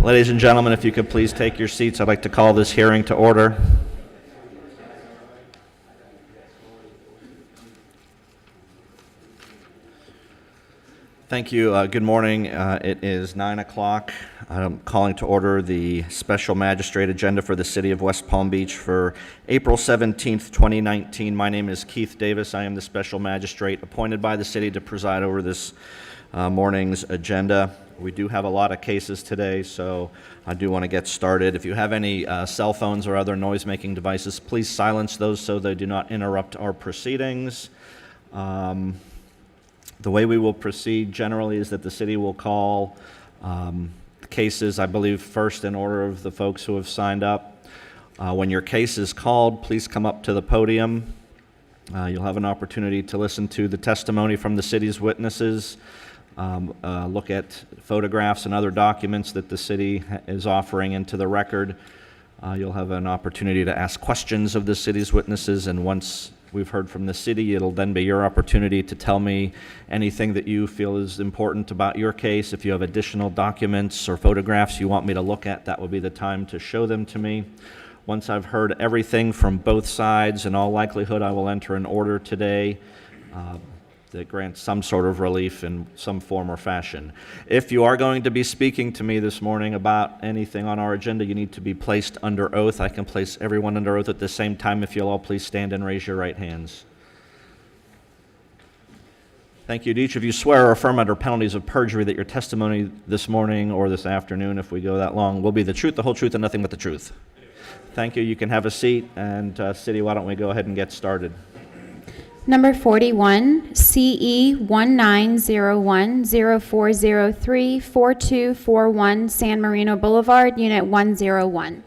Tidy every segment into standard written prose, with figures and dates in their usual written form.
Ladies and gentlemen, if you could please take your seats, I'd like to call this hearing to order. Thank you. Good morning. It is 9 o'clock. I'm calling to order the special magistrate agenda for the City of West Palm Beach for April 17th, 2019. My name is Keith Davis. I am the special magistrate appointed by the city to preside over this morning's agenda. We do have a lot of cases today, so I do want to get started. If you have any cell phones or other noise-making devices, please silence those so they do not interrupt our proceedings. The way we will proceed generally is that the city will call cases, I believe, first in order of the folks who have signed up. When your case is called, please come up to the podium. You'll have an opportunity to listen to the testimony from the city's witnesses, look at photographs and other documents that the city is offering into the record. You'll have an opportunity to ask questions of the city's witnesses, and once we've heard from the city, it'll then be your opportunity to tell me anything that you feel is important about your case. If you have additional documents or photographs you want me to look at, that will be the time to show them to me. Once I've heard everything from both sides, in all likelihood, I will enter an order today that grants some sort of relief in some form or fashion. If you are going to be speaking to me this morning about anything on our agenda, you need to be placed under oath. I can place everyone under oath at the same time. If you'll all please stand and raise your right hands. Thank you. Do each of you swear or affirm under penalties of perjury that your testimony this morning or this afternoon, if we go that long, will be the truth, the whole truth, and nothing but the truth? Thank you. You can have a seat. And City, why don't we go ahead and get started? Number 41, CE 1901-0403-4241, San Marino Boulevard, Unit 101.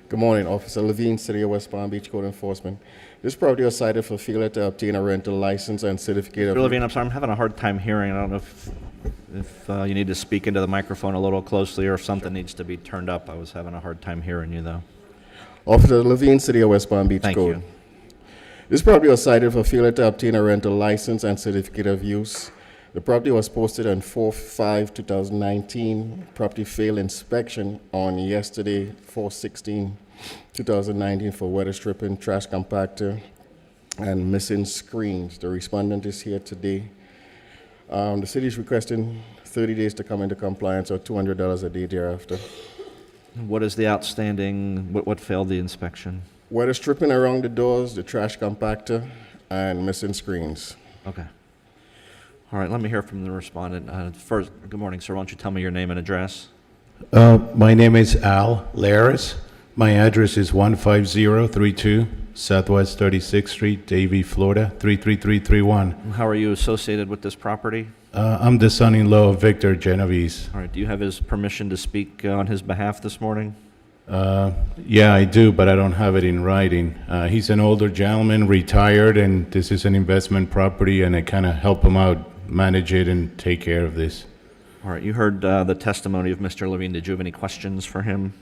Good morning, Officer Levine, City of West Palm Beach Code Enforcement. This property was cited for failure to obtain a rental license and certificate of... Mr. Levine, I'm sorry, I'm having a hard time hearing. I don't know if you need to speak into the microphone a little closely or if something needs to be turned up. I was having a hard time hearing you, though. Officer Levine, City of West Palm Beach Thank Code. you. This property was cited for failure to obtain a rental license and certificate of use. The property was posted on 4/5/2019. Property failed inspection on yesterday, 4/16/2019, for weather stripping, trash compactor, and missing screens. The respondent is here today. The city is requesting 30 days to come into compliance, or $200 a day thereafter. What is the outstanding, what failed the inspection? Weather stripping around the doors, the trash compactor, and missing screens. Okay. All right, let me hear from the respondent. First, good morning, sir. Why don't you tell me your name and address? My name is Al Laris. My address is 15032 Southwest 36th Street, Davie, Florida, 33331. How are you associated with this property? I'm the son-in-law of Victor Genovese. All right, do you have his permission to speak on his behalf this morning? Yeah, I do, but I don't have it in writing. He's an older gentleman, retired, and this is an investment property, and I kind of help him out, manage it, and take care of this. All right, you heard the testimony of Mr. Levine. Did you have any questions for him?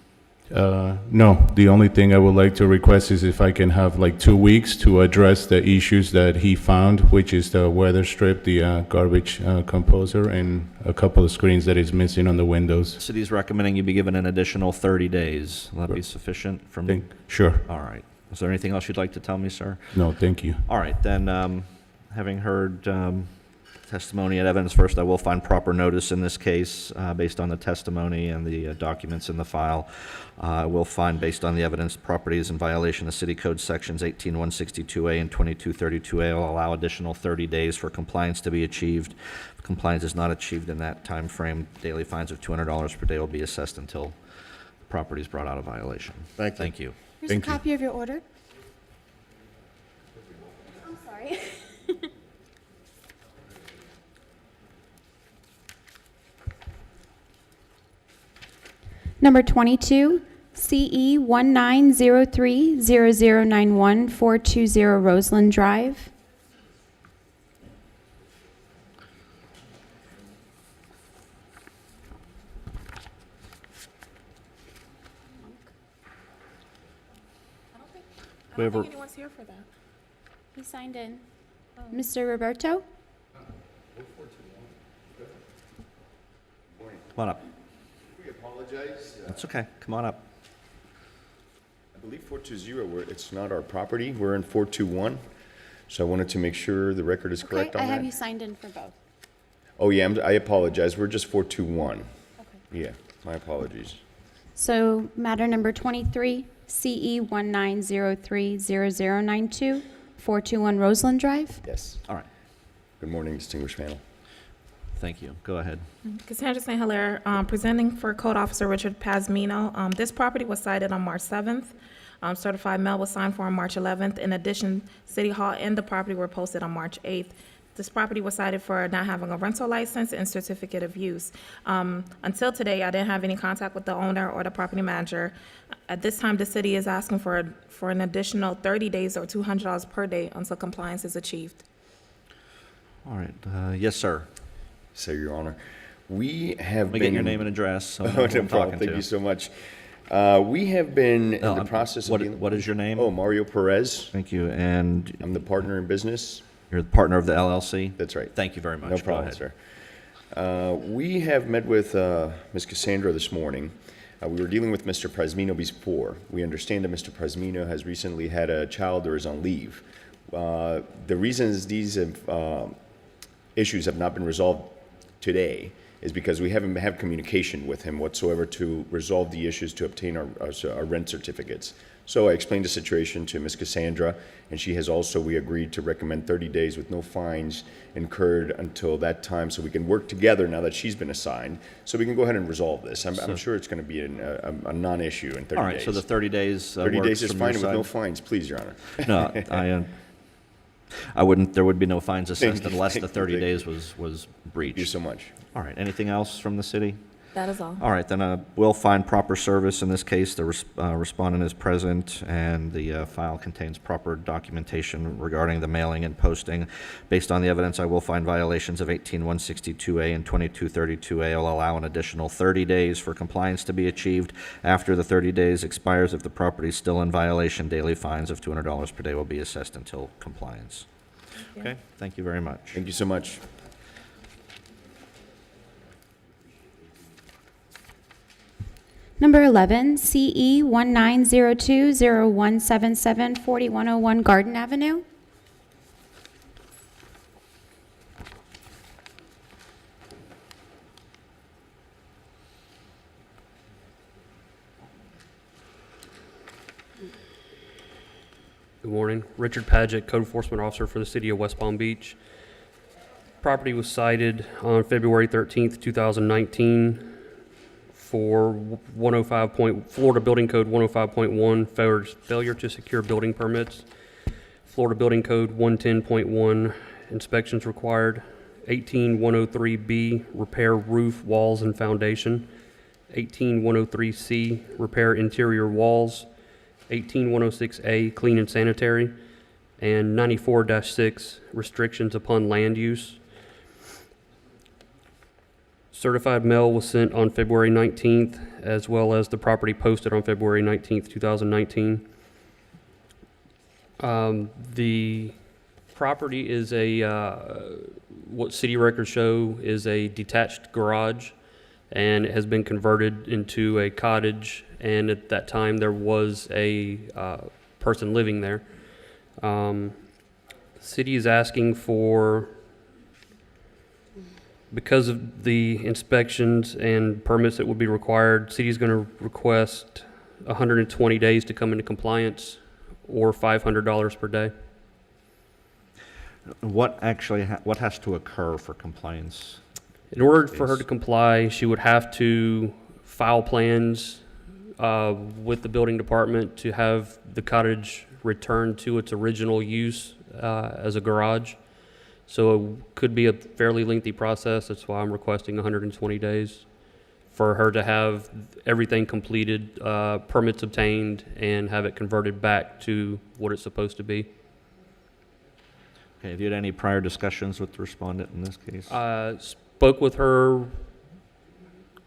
No, the only thing I would like to request is if I can have like 2 weeks to address the issues that he found, which is the weather strip, the garbage composer, and a couple of screens that is missing on the windows. The city's recommending you be given an additional 30 days. Will that be sufficient from? Sure. All right. Is there anything else you'd like to tell me, sir? No, thank you. All right, then, having heard testimony and evidence first, I will find proper notice in this case based on the testimony and the documents in the file. I will find, based on the evidence, property is in violation of City Code Sections 18162A and 2232A. Will allow additional 30 days for compliance to be achieved. If compliance is not achieved in that time frame, daily fines of $200 per day will be assessed until the property is brought out of violation. Thank you. Here's a copy of your order. I'm sorry. Number 22, CE 1903-0091-420 Roseland Drive. I don't think anyone's here for that. He signed in. Mr. Roberto? Come on up. We apologize. That's okay. Come on up. I believe 420, it's not our property. We're in 421. So I wanted to make sure the record is Okay, correct I on have that. you signed in for both. Oh, yeah, I apologize. We're just 421. Okay. Yeah, my apologies. So matter number 23, CE 19030092, 421 Roseland Drive. Yes. All right. Good morning, distinguished panel. Thank you. Go ahead. Cassandra St. Hilaire, presenting for Code Officer Richard Pazmino. This property was cited on March 7th. Certified mail was signed for on March 11th. In addition, City Hall and the property were posted on March 8th. This property was cited for not having a rental license and certificate of use. Until today, I didn't have any contact with the owner or the property manager. At this time, the city is asking for an additional 30 days or $200 per day until compliance is achieved. All right. Yes, sir. So, Your Honor, we have Let me been... get your name and address. So I know Oh, who no I'm problem. talking Thank to. you so much. We have been in the process of... What is your name? Oh, Mario Perez. Thank you. And I'm the partner in business. you're the partner of the LLC? That's right. Thank you very much. No Go problem, ahead. sir. We have met with Ms. Cassandra this morning. We were dealing with Mr. Prazmino before. We understand that Mr. Prazmino has recently had a child or is on leave. The reasons these issues have not been resolved today is because we haven't had communication with him whatsoever to resolve the issues to obtain our rent certificates. So I explained the situation to Ms. Cassandra, and she has also, we agreed to recommend 30 days with no fines incurred until that time, so we can work together now that she's been assigned, so we can go ahead and resolve this. I'm sure it's going to be a non-issue in 30 days. All right. So the 30 days 30 works days is from your fine with no side? fines, please, Your Honor. No, I wouldn't, there would be no fines assessed Thank you, unless thank the you, 30 thank you. days was breached. Thank you so much. All right. Anything else from the city? That is all. All right, then we'll find proper service. In this case, the respondent is present, and the file contains proper documentation regarding the mailing and posting. Based on the evidence, I will find violations of 18162A and 2232A. I'll allow an additional 30 days for compliance to be achieved. After the 30 days expires, if the property is still in violation, daily fines of $200 per day will be assessed until compliance. Okay, thank you very much. Thank you so much. Number 11, CE 19020177, 4101 Garden Avenue. Good morning. Richard Paget, Code Enforcement Officer for the City of West Palm Beach. Property was cited on February 13th, 2019 for Florida Building Code 105.1, failure to secure building permits. Florida Building Code 110.1, inspections required. 18103B, repair roof, walls, and foundation. 18103C, repair interior walls. 18106A, clean and sanitary, and 94-6, restrictions upon land use. Certified mail was sent on February 19th, as well as the property posted on February 19th, 2019. The property is what city records show is a detached garage, and it has been converted into a cottage, and at that time there was a person living there. The city is asking for, because of the inspections and permits that would be required, city is going to request 120 days to come into compliance, or $500 per day. What actually, what has to occur for compliance? In order for her to comply, she would have to file plans with the building department to have the cottage returned to its original use as a garage. So it could be a fairly lengthy process. That's why I'm requesting 120 days for her to have everything completed, permits obtained, and have it converted back to what it's supposed to be. Okay, have you had any prior discussions with the respondent in this case? Spoke with her a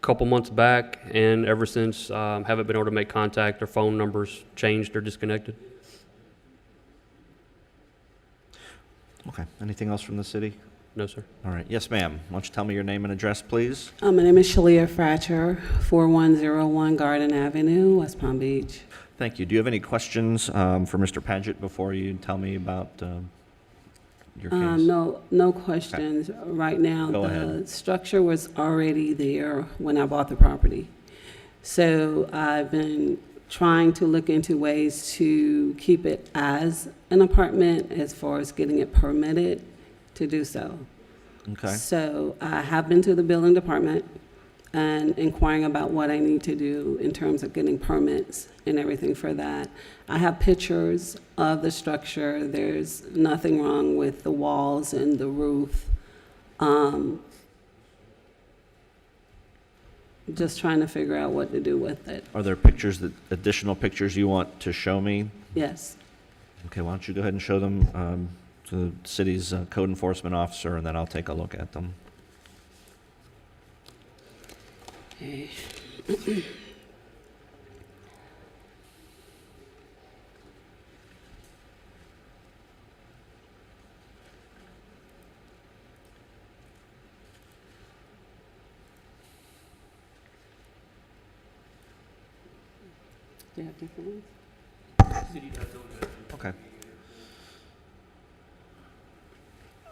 couple months back, and ever since, haven't been able to make contact. Their phone numbers changed or disconnected. Okay, anything else from the city? No, sir. All right, yes, ma'am. Why don't you tell me your name and address, please? My name is Shalia Fratcher, 4101 Garden Avenue, West Palm Beach. Thank you. Do you have any questions for Mr. Paget before you tell me about your case? No questions. Right now, Go the ahead. structure was already there when I bought the property. So I've been trying to look into ways to keep it as an apartment as far as getting it permitted to do so. Okay. So I have been to the building department and inquiring about what I need to do in terms of getting permits and everything for that. I have pictures of the structure. There's nothing wrong with the walls and the roof. Just trying to figure out what to do with it. Are there additional pictures you want to show me? Yes. Okay, why don't you go ahead and show them to the city's code enforcement officer, and then I'll take a look at them. Okay. Do you have different ones? Okay.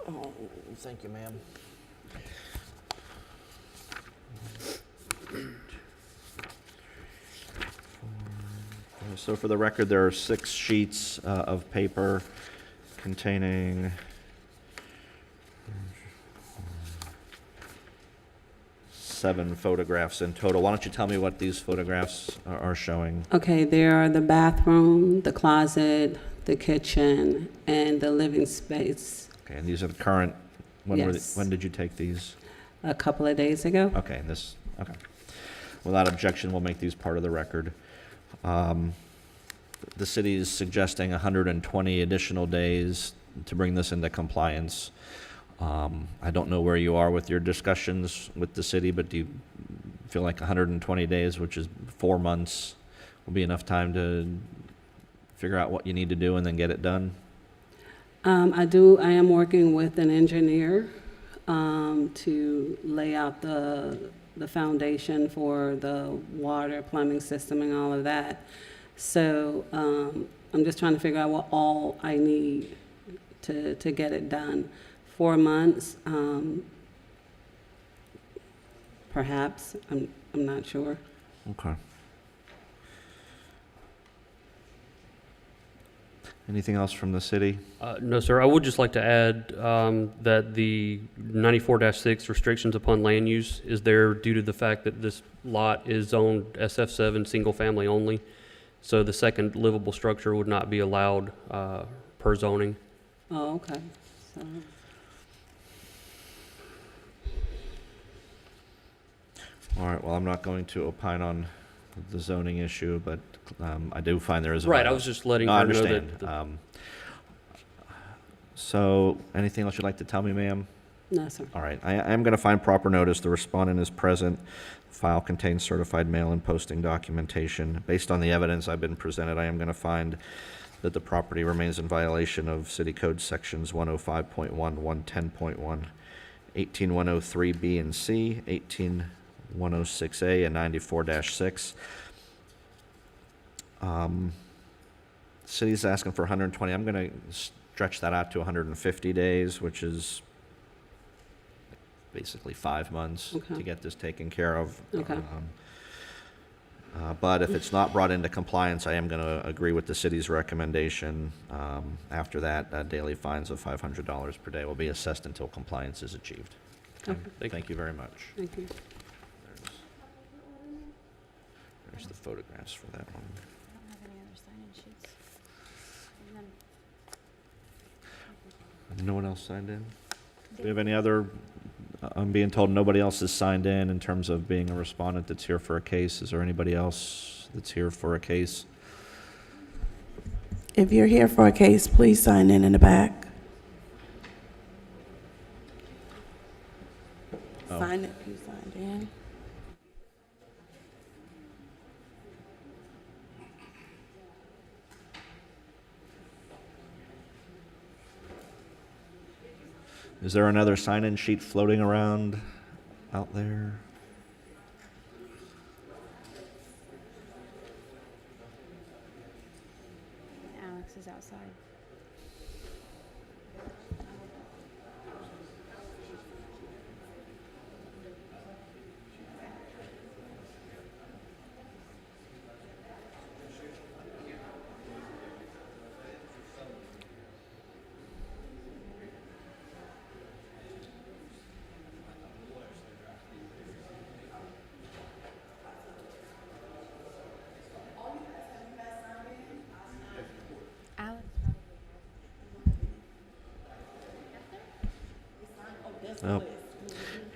Oh, thank you, ma'am. So for the record, there are 6 sheets of paper containing 7 photographs in total. Why don't you tell me what these photographs are showing? Okay, there are the bathroom, the closet, the kitchen, and the living space. Okay, and these are the current, Yes. when did you take these? A couple of days ago. Okay, okay. Without objection, we'll make these part of the record. The city is suggesting 120 additional days to bring this into compliance. I don't know where you are with your discussions with the city, but do you feel like 120 days, which is 4 months, will be enough time to figure out what you need to do and then get it done? I am working with an engineer to lay out the foundation for the water, plumbing system, and all of that. So I'm just trying to figure out what all I need to get it done. 4 months, perhaps. I'm not sure. Okay. Anything else from the city? No, sir. I would just like to add that the 94-6 restrictions upon land use is there due to the fact that this lot is zoned SF7 single family only. So the second livable structure would not be allowed per zoning. Oh, okay. So, All right, well, I'm not going to opine on the zoning issue, but I do find there is a... Right, I was just letting No, I her know understand. that. So, anything else you'd like to tell me, ma'am? no, sir. All right, I am going to find proper notice. The respondent is present. File contains certified mail and posting documentation. Based on the evidence I've been presented, I am going to find that the property remains in violation of City Code Sections 105.1, 110.1, 18103B and C, 18106A, and 94-6. City's asking for 120. I'm going to stretch that out to 150 days, which is basically 5 months Okay. to get this taken care of. Okay. But if it's not brought into compliance, I am going to agree with the city's recommendation. After that, daily fines of $500 per day will be assessed until compliance is achieved. Okay. Thank you very much. Thank you. There's the photographs for that one. No one else signed in? Do we have any other, I'm being told nobody else has signed in terms of being a respondent that's here for a case. Is there anybody else that's here for a case? If you're here for a case, please sign in the back. Oh. Sign it, you signed in. Is there another sign-in sheet floating around out there? Alex is outside. Alex. Oh,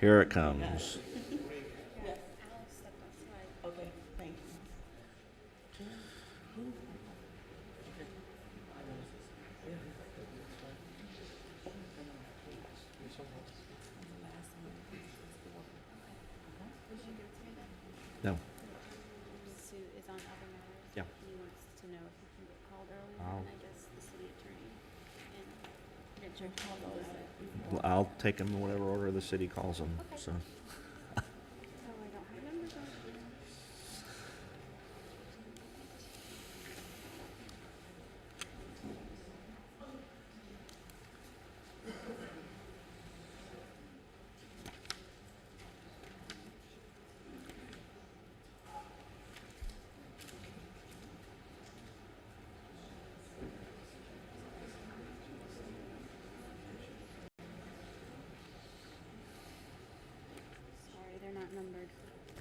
here it comes. Okay, thank you. No. Sue is on other matters. Yeah. He wants to know if he can get called early, I'll- and I guess the city attorney and Richard called those. I'll take them in whatever order the city calls them, so. Oh, I don't have numbers on here. Sorry, they're not numbered.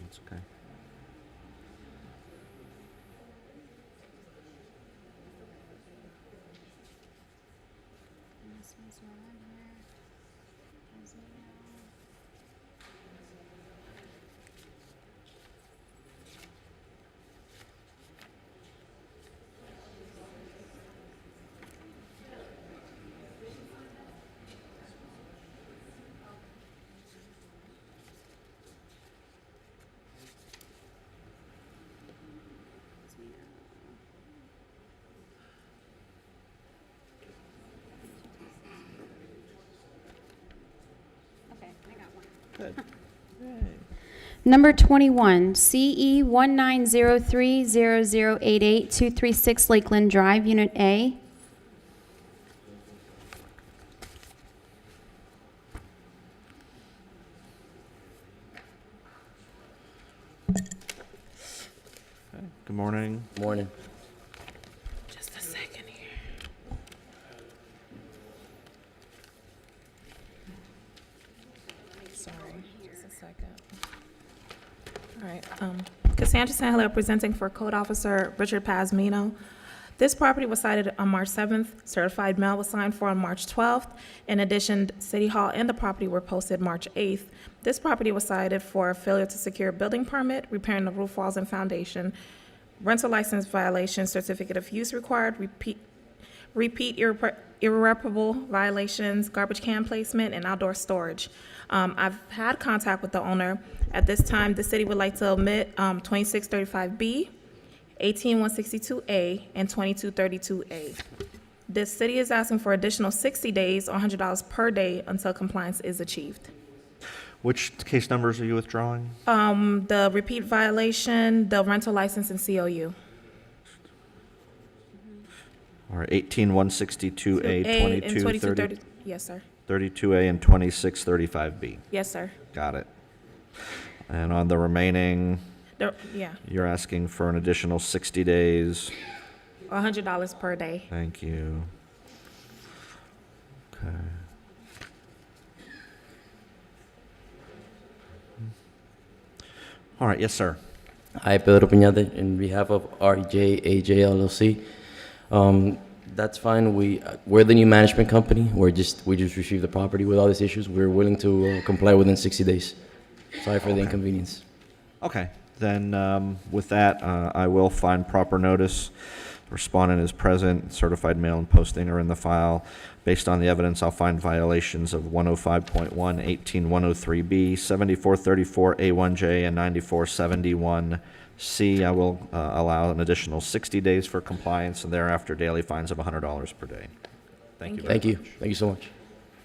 That's okay. And this one's not on here. There's no. Okay, I got one. Good. Number 21, CE 19030088 Lakeland Drive, Unit A. Good morning. Morning. Just a second here. Sorry, just a second. All right, Cassandra Sandler presenting for Code Officer Richard Pasmino. This property was cited on March 7th. Certified mail was signed for on March 12th. In addition, City Hall and the property were posted March 8th. This property was cited for failure to secure a building permit, repairing the roof walls and foundation, rental license violation, certificate of use required, repeat irreparable violations, garbage can placement, and outdoor storage. I've had contact with the owner. At this time, the city would like to omit 2635B, 18162A, and 2232A. The city is asking for additional 60 days or $100 per day until compliance is achieved. Which case numbers are you withdrawing? The repeat violation, the rental license, and COU. All right, 18162A, A and 2230, 2230. Yes, sir. 32A, and 2635B. Yes, sir. Got it. And on the remaining, Yeah, you're asking for an additional 60 days. $100 per day. Thank you. Okay. All right, yes, sir. Hi, Pedro Piñate, in behalf of RJ AJ LLC. That's fine. We're the new management company. We just received the property with all these issues. We're willing to comply within 60 days. Sorry for the inconvenience. Okay, then with that, I will find proper notice. Respondent is present, certified mail and posting are in the file. Based on the evidence, I'll find violations of 105.1, 18103B, 7434A1J, and 9471C. I will allow an additional 60 days for compliance, and thereafter daily fines of $100 per day. Thank you. Thank you. Thank you so much.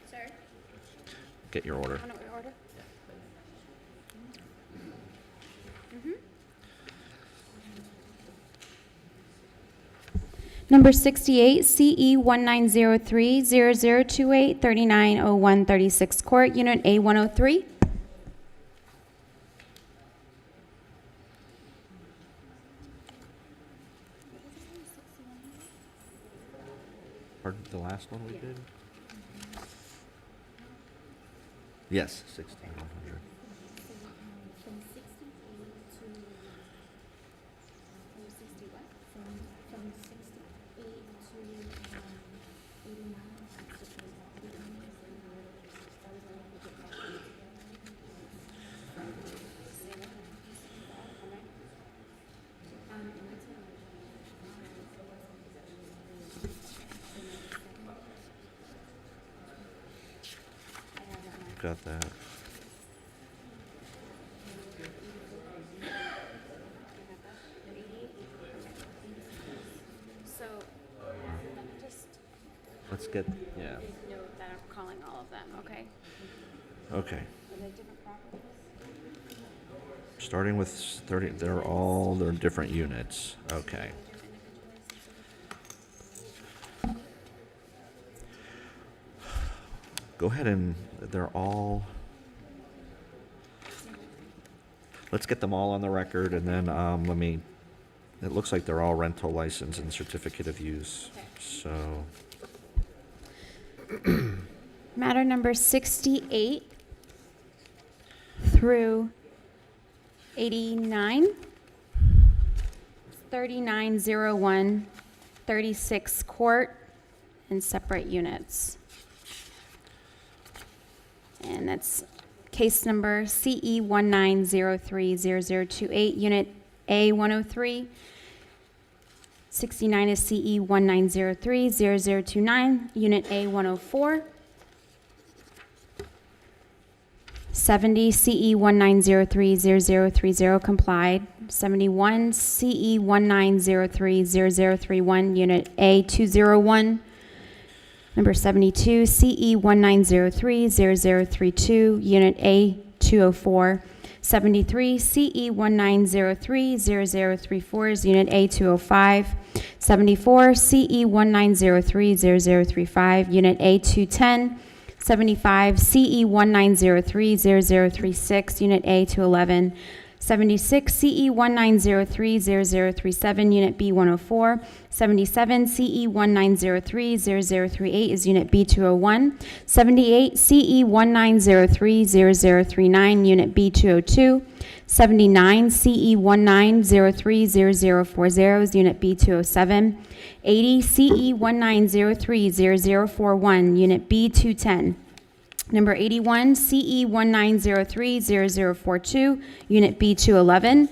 Sir? get your order. Number 68, CE 1903-0028, 3901 36th Court, Unit A103. Pardon, the last one we did? Yes, 1600. Got that. So, just Let's get, yeah, note that I'm calling all of them, okay? okay. Are they different properties? Starting with 30, they're different units, okay. Go ahead and, they're all, let's get them all on the record, and then, it looks like they're all rental license and certificate of use, so. Matter number 68 through 89. 3901 36 Court in separate units. And that's case number CE 19030028, Unit A103. 69 is CE 19030029, Unit A104. 70 CE 19030030 complied. 71 CE 19030031, Unit A201. Number 72 CE 19030032, Unit A204. 73 CE 19030034 is Unit A205. 74 CE 19030035, Unit A210. 75 CE 19030036, Unit A211. 76 CE 19030037, Unit B104. 77 CE 19030038 is Unit B201. 78 CE 19030039, Unit B202. 79 CE 19030040 is Unit B207. 80 CE 19030041, Unit B210. Number 81, CE 19030042, Unit B211.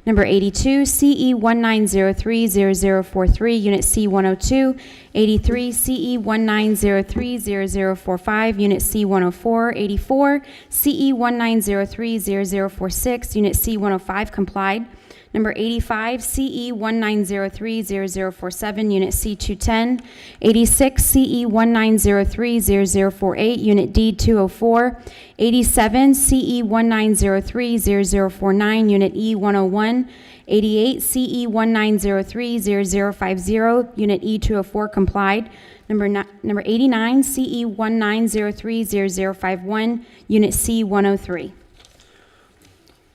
Number 82, CE 19030043, Unit C102. 83, CE 19030045, Unit C104. 84, CE 19030046, Unit C105 complied. Number 85, CE 19030047, Unit C210. 86, CE 19030048, Unit D204. 87, CE 19030049, Unit E101. 88, CE 19030050, Unit E204 complied. Number 89, CE 19030051, Unit C103.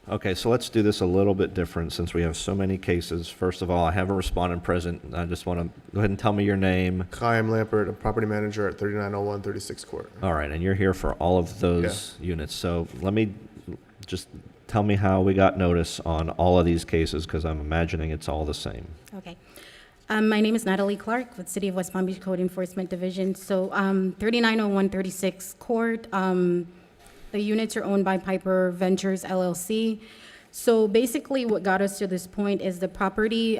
Okay, so let's do this a little bit different since we have so many cases. First of all, I have a respondent present. I just want to go ahead and tell me your name. Chaim Lampert, a property manager at 3901 36th Court. All right, and you're here for all of those units. So let me just tell me how we got notice on all of these cases, because I'm imagining it's all the same. Okay. My name is Natalie Clark with City of West Palm Beach Code Enforcement Division. So 3901 36th Court, the units are owned by Piper Ventures LLC. So basically what got us to this point is the property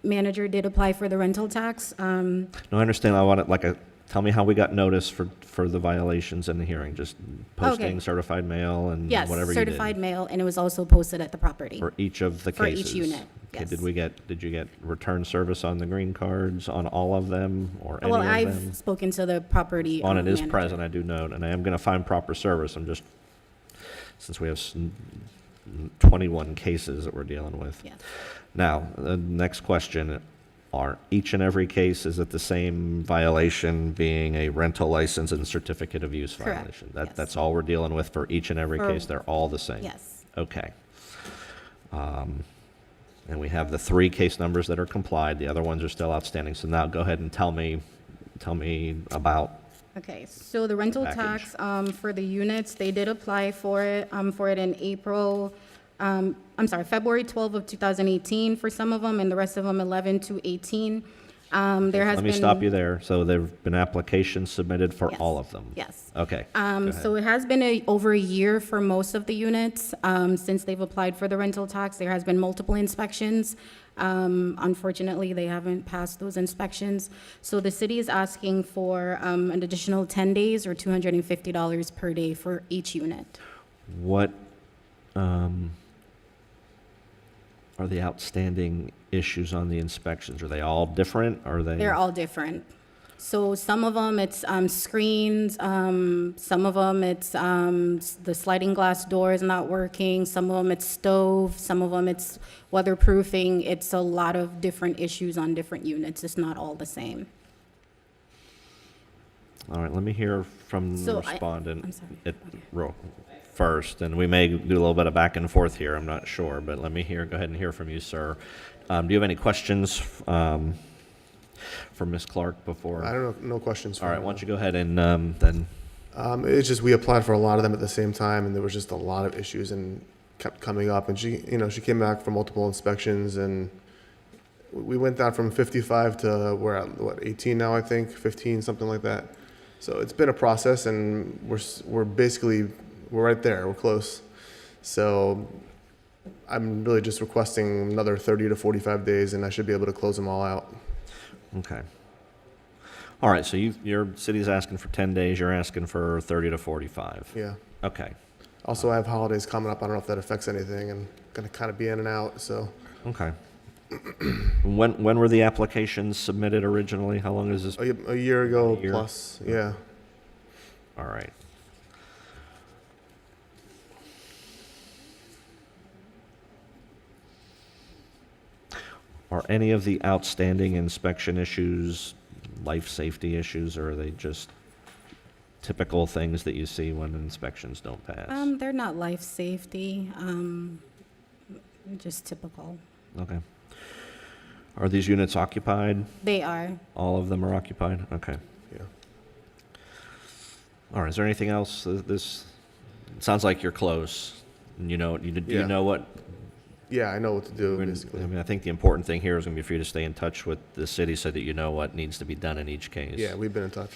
manager did apply for the rental tax. No, I understand. I want it tell me how we got notice for the violations in the hearing. Just posting, Okay. certified mail, and Yes, whatever certified you mail, and it was also posted at the property. did for each of the For cases. each unit, Okay, Yes. did you get return service on the green cards on all of them or any Well, of I've them? spoken to the property On it is manager. present, I do note, and I am going to find proper service. I'm just, since we have 21 cases that we're dealing with. Yes. Now, the next question, are each and every case, is it the same violation being a rental license and certificate of use Correct, violation? yes. That's all we're dealing with for each and every For- case? They're all the same? Yes. Okay. And we have the 3 case numbers that are complied, the other ones are still outstanding. So now go ahead and tell me about, Okay, so the rental Package. tax for the units, they did apply for it in April, February 12 of 2018 for some of them, and the rest of them 11 to 18. There has let been. me stop you there. So there've been applications submitted for Yes. all of them? Yes. Okay. go ahead. So it has been over a year for most of the units since they've applied for the rental tax. There has been multiple inspections. Unfortunately, they haven't passed those inspections. So the city is asking for an additional 10 days or $250 per day for each unit. What are the outstanding issues on the inspections? Are they all different? Are they? They're all different. So some of them, it's screens, some of them, it's the sliding glass doors not working, some of them, it's stove, some of them, it's weatherproofing. It's a lot of different issues on different units. It's not all the same. All right, let me hear from the So respondent I'm sorry. first, and we may do a little bit of back and forth here, I'm not sure, but let me go ahead and hear from you, sir. Do you have any questions for Ms. Clark before? I don't know, no questions. All right, from- why don't you go ahead and then, It's just we applied for a lot of them at the same time, and there was just a lot of issues and kept coming up. And she came back for multiple inspections, and we went down from 55 to we're at what 18 now, I think 15, something like that. So it's been a process, and we're right there. We're close. So I'm really just requesting another 30 to 45 days, and I should be able to close them all out. okay. All right, so your city's asking for 10 days, you're asking for 30 to 45. Yeah. Okay, Also, I have holidays coming up. I don't know if that affects anything, and gonna kind of be in and out. So okay. When were the applications submitted originally? How long is this? a year ago A year? plus, yeah. All right. Are any of the outstanding inspection issues life safety issues, or are they just typical things that you see when inspections don't pass? They're not life safety, just typical. Okay. Are these units occupied? They are. All of them are occupied? Okay. Yeah. All right, is there anything else? This, it sounds like you're close. And you know, do you Yeah. know what? Yeah, I know what to do, I basically. mean, I think the important thing here is going to be for you to stay in touch with the city so that you know what needs to be done in each case. Yeah, we've been in touch.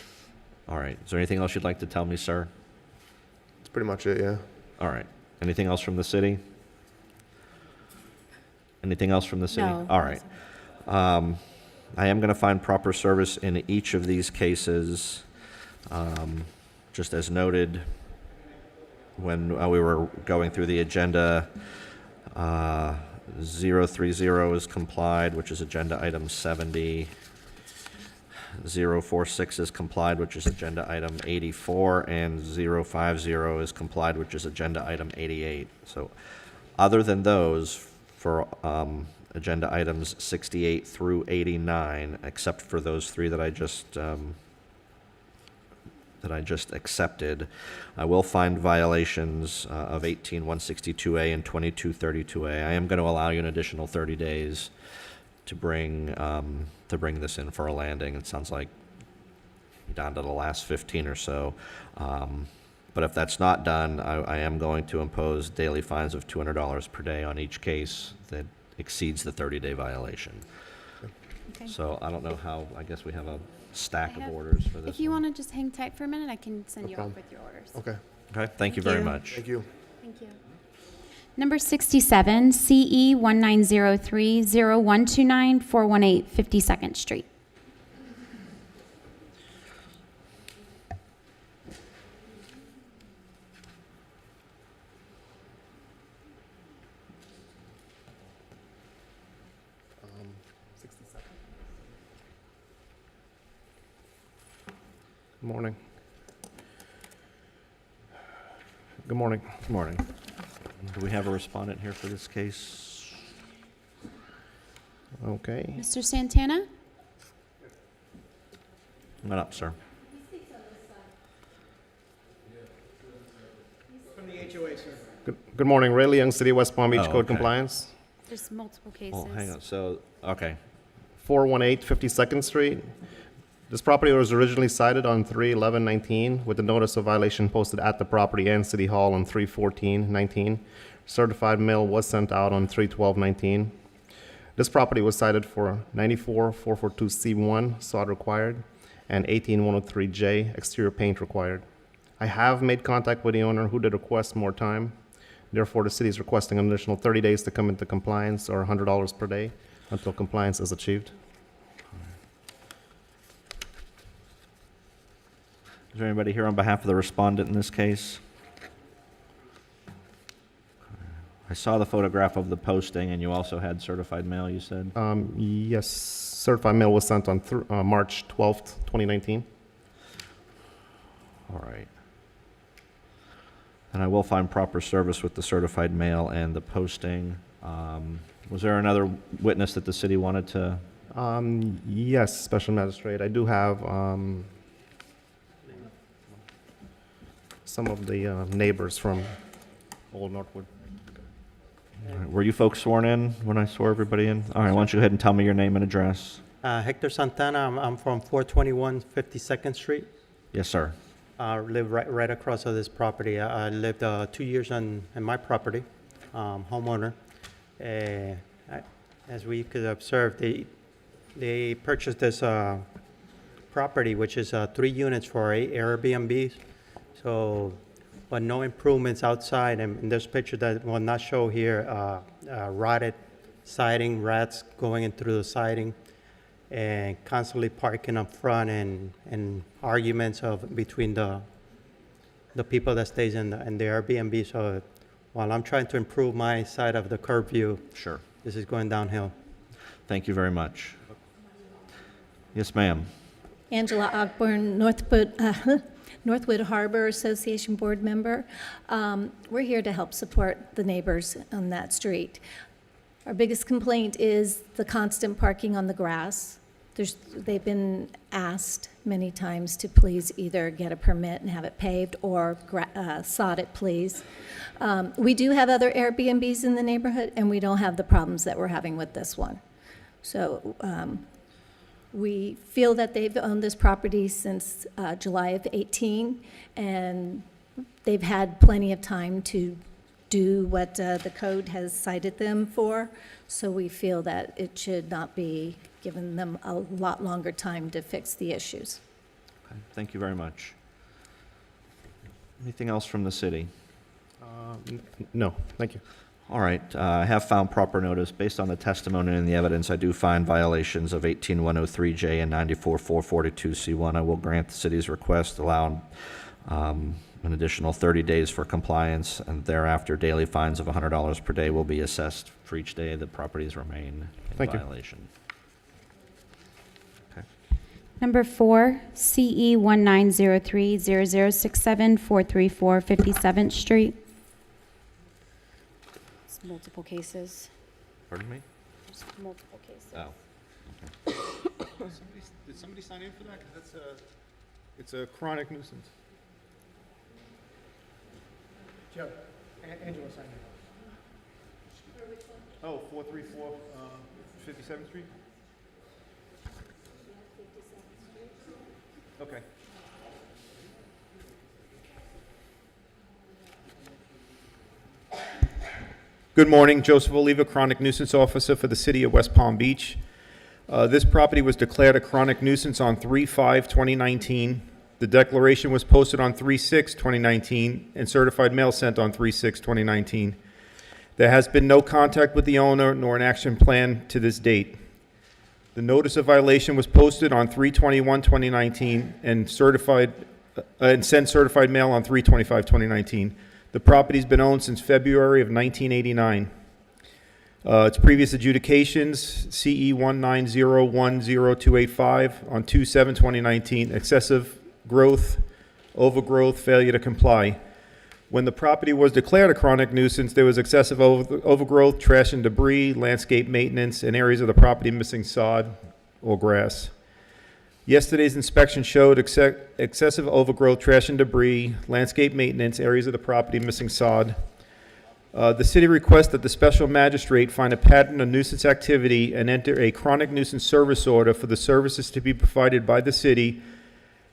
All right. Is there anything else you'd like to tell me, sir? That's pretty much it, yeah. All right. Anything else from the city? Anything else from the city? No. All right. I am going to find proper service in each of these cases. Just as noted when we were going through the agenda, 030 is complied, which is agenda item 70. 046 is complied, which is agenda item 84, and 050 is complied, which is agenda item 88. So other than those, for agenda items 68 through 89, except for those three that I just accepted, I will find violations of 18162A and 2232A. I am going to allow you an additional 30 days to bring this in for a landing. It sounds like down to the last 15 or so. But if that's not done, I am going to impose daily fines of $200 per day on each case that exceeds the 30-day violation. Okay. So I don't know how, I guess we have a stack I of have- orders for this. If you one. want to just hang tight for a minute, I can send No you problem. off with your orders. Okay, Okay, thank you Thank very you. much. thank you. Thank you. Number 67, CE 1903-0129, 418 52nd Street. Morning. Good morning. Good morning. Do we have a respondent here for this case? Okay. Mr. Santana? Come on up, sir. Good morning. Ray Young, City of West Palm Beach, Oh, Code okay. Compliance. There's multiple cases. Oh, hang on. So, okay. 418 52nd Street. This property was originally cited on 3/11/19 with the notice of violation posted at the property and City Hall on 3/14/19. Certified mail was sent out on 3/12/19. This property was cited for 94-442C1 sod required and 18103J exterior paint required. I have made contact with the owner who did request more time. Therefore, the city is requesting an additional 30 days to come into compliance or $100 per day until compliance is achieved. Is there anybody here on behalf of the respondent in this case? I saw the photograph of the posting, and you also had certified mail, you said? Yes, certified mail was sent on March 12th, 2019. All right. And I will find proper service with the certified mail and the posting. Was there another witness that the city wanted to? Yes, Special Magistrate. I do have some of the neighbors from Old Northwood. All right, were you folks sworn in when I swore everybody in? All right, why don't you go ahead and tell me your name and address? Hector Santana, I'm from 421 52nd Street. Yes, sir. Live right across of this property. I lived 2 years on my property, homeowner. As we could observe, they purchased this property, which is 3 units for Airbnbs. So, but no improvements outside. And in this picture that will not show here, rotted siding, rats going in through the siding, and constantly parking up front, and arguments between the people that stays in the Airbnb. So while I'm trying to improve my side of the curb view, Sure. this is going downhill. Thank you very much. Yes, ma'am. Angela Ogburn, Northwood Harbor Association board member. We're here to help support the neighbors on that street. Our biggest complaint is the constant parking on the grass. They've been asked many times to please either get a permit and have it paved or sod it, please. We do have other Airbnbs in the neighborhood, and we don't have the problems that we're having with this one. So we feel that they've owned this property since July of 18, and they've had plenty of time to do what the code has cited them for. So we feel that it should not be giving them a lot longer time to fix the issues. Okay, thank you very much. Anything else from the city? No, thank you. All right, I have found proper notice. Based on the testimony and the evidence, I do find violations of 18103J and 94442C1. I will grant the city's request, allowing an additional 30 days for compliance, and thereafter daily fines of $100 per day will be assessed for each day the properties remain in Thank you. violation. Okay. Number 4, CE 1903-0067, 434 57th Street. It's multiple cases. Pardon me? There's multiple cases. Oh. Did somebody sign in for that? 'Cause it's a chronic nuisance. Joe, Angela signed in. Oh, 434 57th Street? Okay. Good morning, Joseph Oliva, Chronic Nuisance Officer for the City of West Palm Beach. This property was declared a chronic nuisance on 3/5/2019. The declaration was posted on 3/6/2019 and certified mail sent on 3/6/2019. There has been no contact with the owner nor an action plan to this date. The notice of violation was posted on 3/21/2019 and sent certified mail on 3/25/2019. The property's been owned since February of 1989. Its previous adjudications, CE 190102885 on 2/7/2019, excessive growth, overgrowth, failure to comply. When the property was declared a chronic nuisance, there was excessive overgrowth, trash and debris, landscape maintenance, and areas of the property missing sod or grass. Yesterday's inspection showed excessive overgrowth, trash and debris, landscape maintenance, areas of the property missing sod. The city requests that the special magistrate find a pattern of nuisance activity and enter a chronic nuisance service order for the services to be provided by the city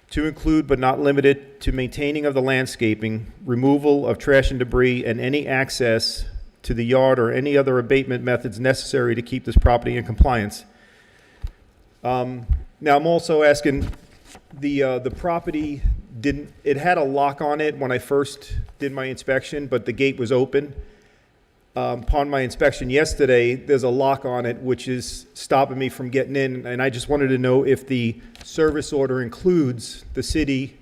to include but not limited to maintaining of the landscaping, removal of trash and debris, and any access to the yard or any other abatement methods necessary to keep this property in compliance. Now, I'm also asking, the property it had a lock on it when I first did my inspection, but the gate was open. Upon my inspection yesterday, there's a lock on it which is stopping me from getting in, and I just wanted to know if the service order includes the city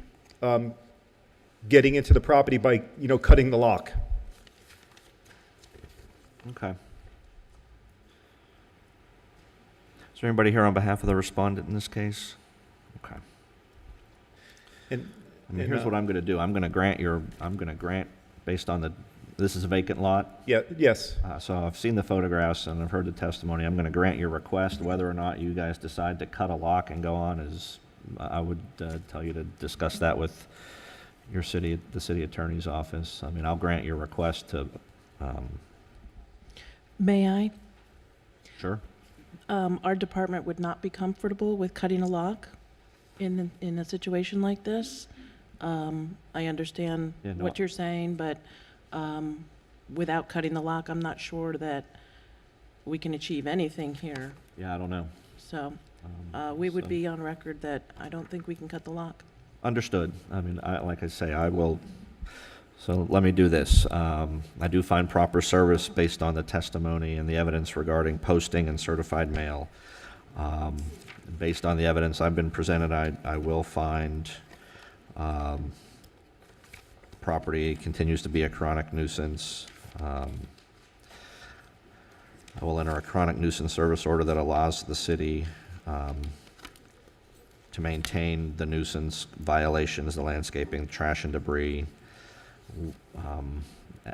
getting into the property by, cutting the lock. Okay. Is there anybody here on behalf of the respondent in this case? Okay. And here's what I'm going to do. I'm going to grant based on this is a vacant lot. Yeah, yes. So I've seen the photographs and I've heard the testimony. I'm going to grant your request. Whether or not you guys decide to cut a lock and go on is, I would tell you to discuss that with the city attorney's office. I mean, I'll grant your request to. May I? Sure. Our department would not be comfortable with cutting a lock in a situation like this. I understand what you're saying, but without cutting the lock, I'm not sure that we can achieve anything here. Yeah, I don't know. So we would be on record that I don't think we can cut the lock. Understood. I mean, like I say, I will. So let me do this. I do find proper service based on the testimony and the evidence regarding posting and certified mail. Based on the evidence I've been presented, I will find property continues to be a chronic nuisance. I will enter a chronic nuisance service order that allows the city to maintain the nuisance violations, the landscaping, trash and debris,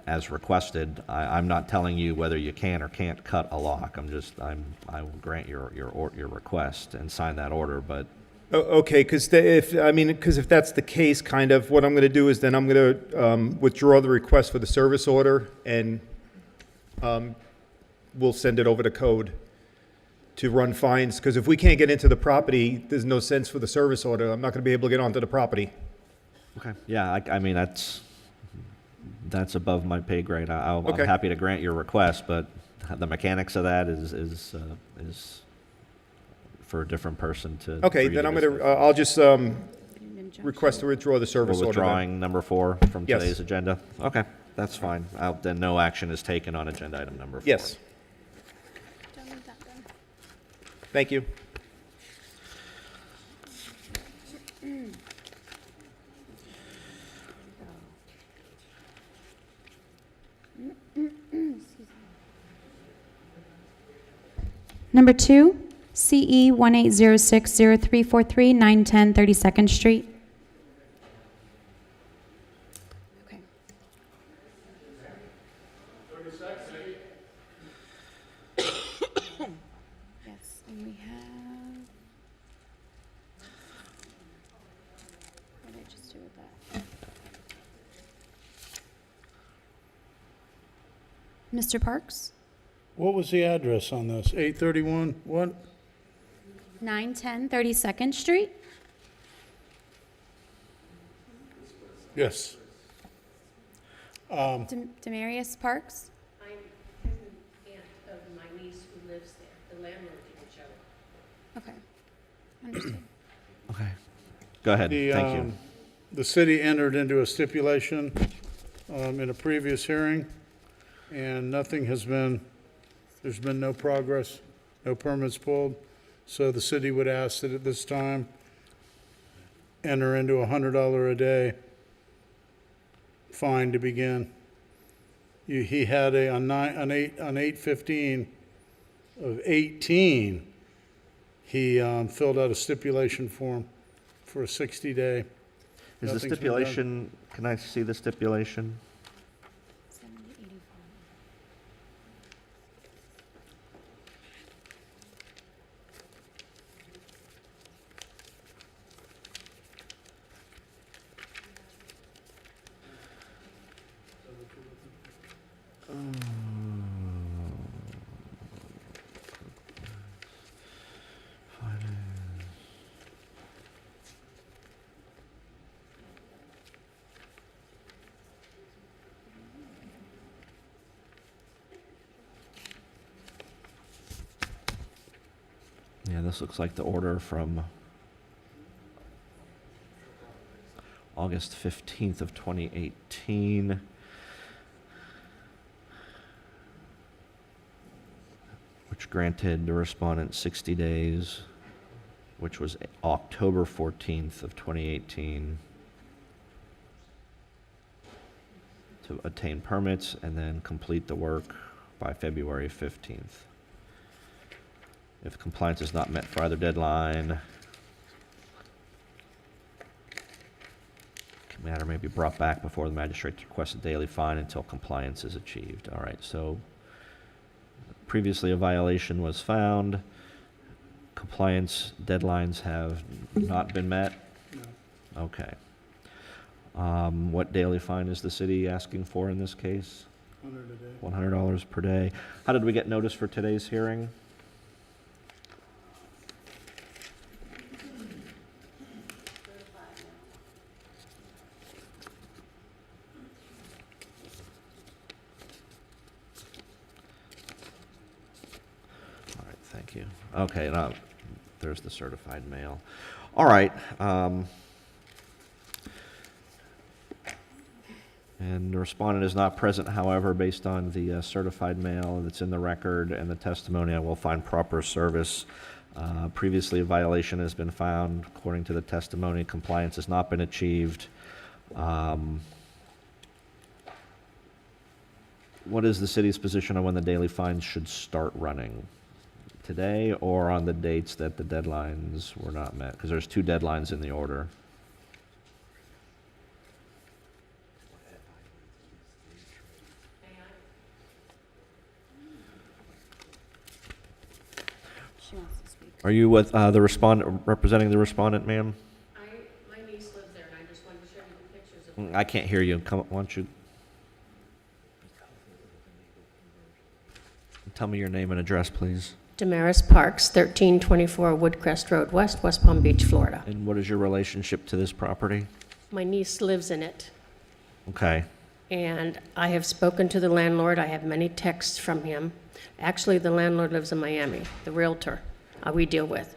as requested. I'm not telling you whether you can or can't cut a lock. I will grant your request and sign that order, but. Okay, because if that's the case, kind of what I'm going to do is then I'm going to withdraw the request for the service order, and we'll send it over to code to run fines. Because if we can't get into the property, there's no sense for the service order. I'm not going to be able to get onto the property. Okay. Yeah, I mean that's above my pay grade. I'm Okay. happy to grant your request, but the mechanics of that is for a different person to. Okay, for you then I'm to going to, I'll just request to withdraw the We're service order. then. withdrawing number 4 from Yes. today's agenda? Okay, that's fine. Then no action is taken on agenda item number 4. Yes. Thank you. Number 2, CE 18060343, 910 32nd Street. Okay. Yes, and we have. What did I just do with that? Mr. Parks? What was the address on this? 831, what? 910 32nd Street. Yes. Demarius Parks. I'm an aunt of my niece who lives there. The landlord didn't show up. Okay. Understood. Okay. Go ahead. Thank you. The city entered into a stipulation in a previous hearing, and there's been no progress, no permits pulled. So the city would ask that at this time, enter into a $100 a day fine to begin. He had on 8/15 of 18, he filled out a stipulation form for a 60-day Is the Nothing's been done. stipulation, can I see the stipulation? Yeah, this looks like the order from August 15th of 2018. Which granted the respondent 60 days, which was October 14th of 2018 to obtain permits and then complete the work by February 15th. If compliance is not met for either deadline, matter may be brought back before the magistrate to request a daily fine until compliance is achieved. All right, so previously a violation was found. Compliance deadlines have not been met? No. Okay. What daily fine is the city asking for in this case? $100 a day. $100 per day. How did we get notice for today's hearing? Thank you. Okay, now there's the certified mail. All right. And the respondent is not present, however, based on the certified mail that's in the record and the testimony, I will find proper service. Previously, a violation has been found. According to the testimony, compliance has not been achieved. What is the city's position on when the daily fines should start running? Today or on the dates that the deadlines were not met? Because there's two deadlines in the order. Are you with the respondent, representing the respondent, ma'am? My niece lives there, and I just wanted to show you the pictures of. I can't hear you. Come, why don't you tell me your name and address, please? Damaris Parks, 1324 Woodcrest Road West, West Palm Beach, Florida. And what is your relationship to this property? My niece lives in it, Okay. and I have spoken to the landlord. I have many texts from him. Actually, the landlord lives in Miami, the realtor we deal with.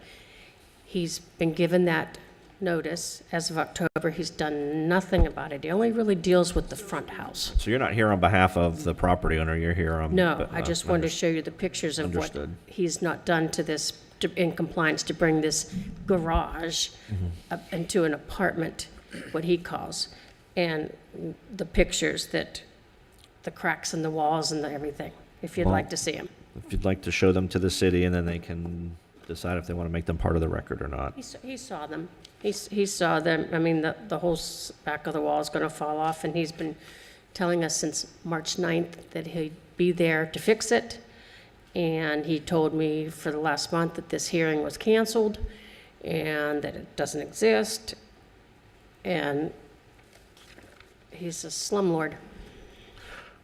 He's been given that notice as of October. He's done nothing about it. He only really deals with the front house. So you're not here on behalf of the property owner, you're here on... No, I just wanted to show you the pictures of what Understood. he's not done to this, in compliance to bring this garage up into an apartment, what he calls, and the pictures that, the cracks in the walls and everything, if you'd Well, like to see them. If you'd like to show them to the city, and then they can decide if they want to make them part of the record or not. He saw them. He saw them. I mean, the whole back of the wall is going to fall off, and he's been telling us since March 9th that he'd be there to fix it. And he told me for the last month that this hearing was canceled and that it doesn't exist. And he's a slumlord.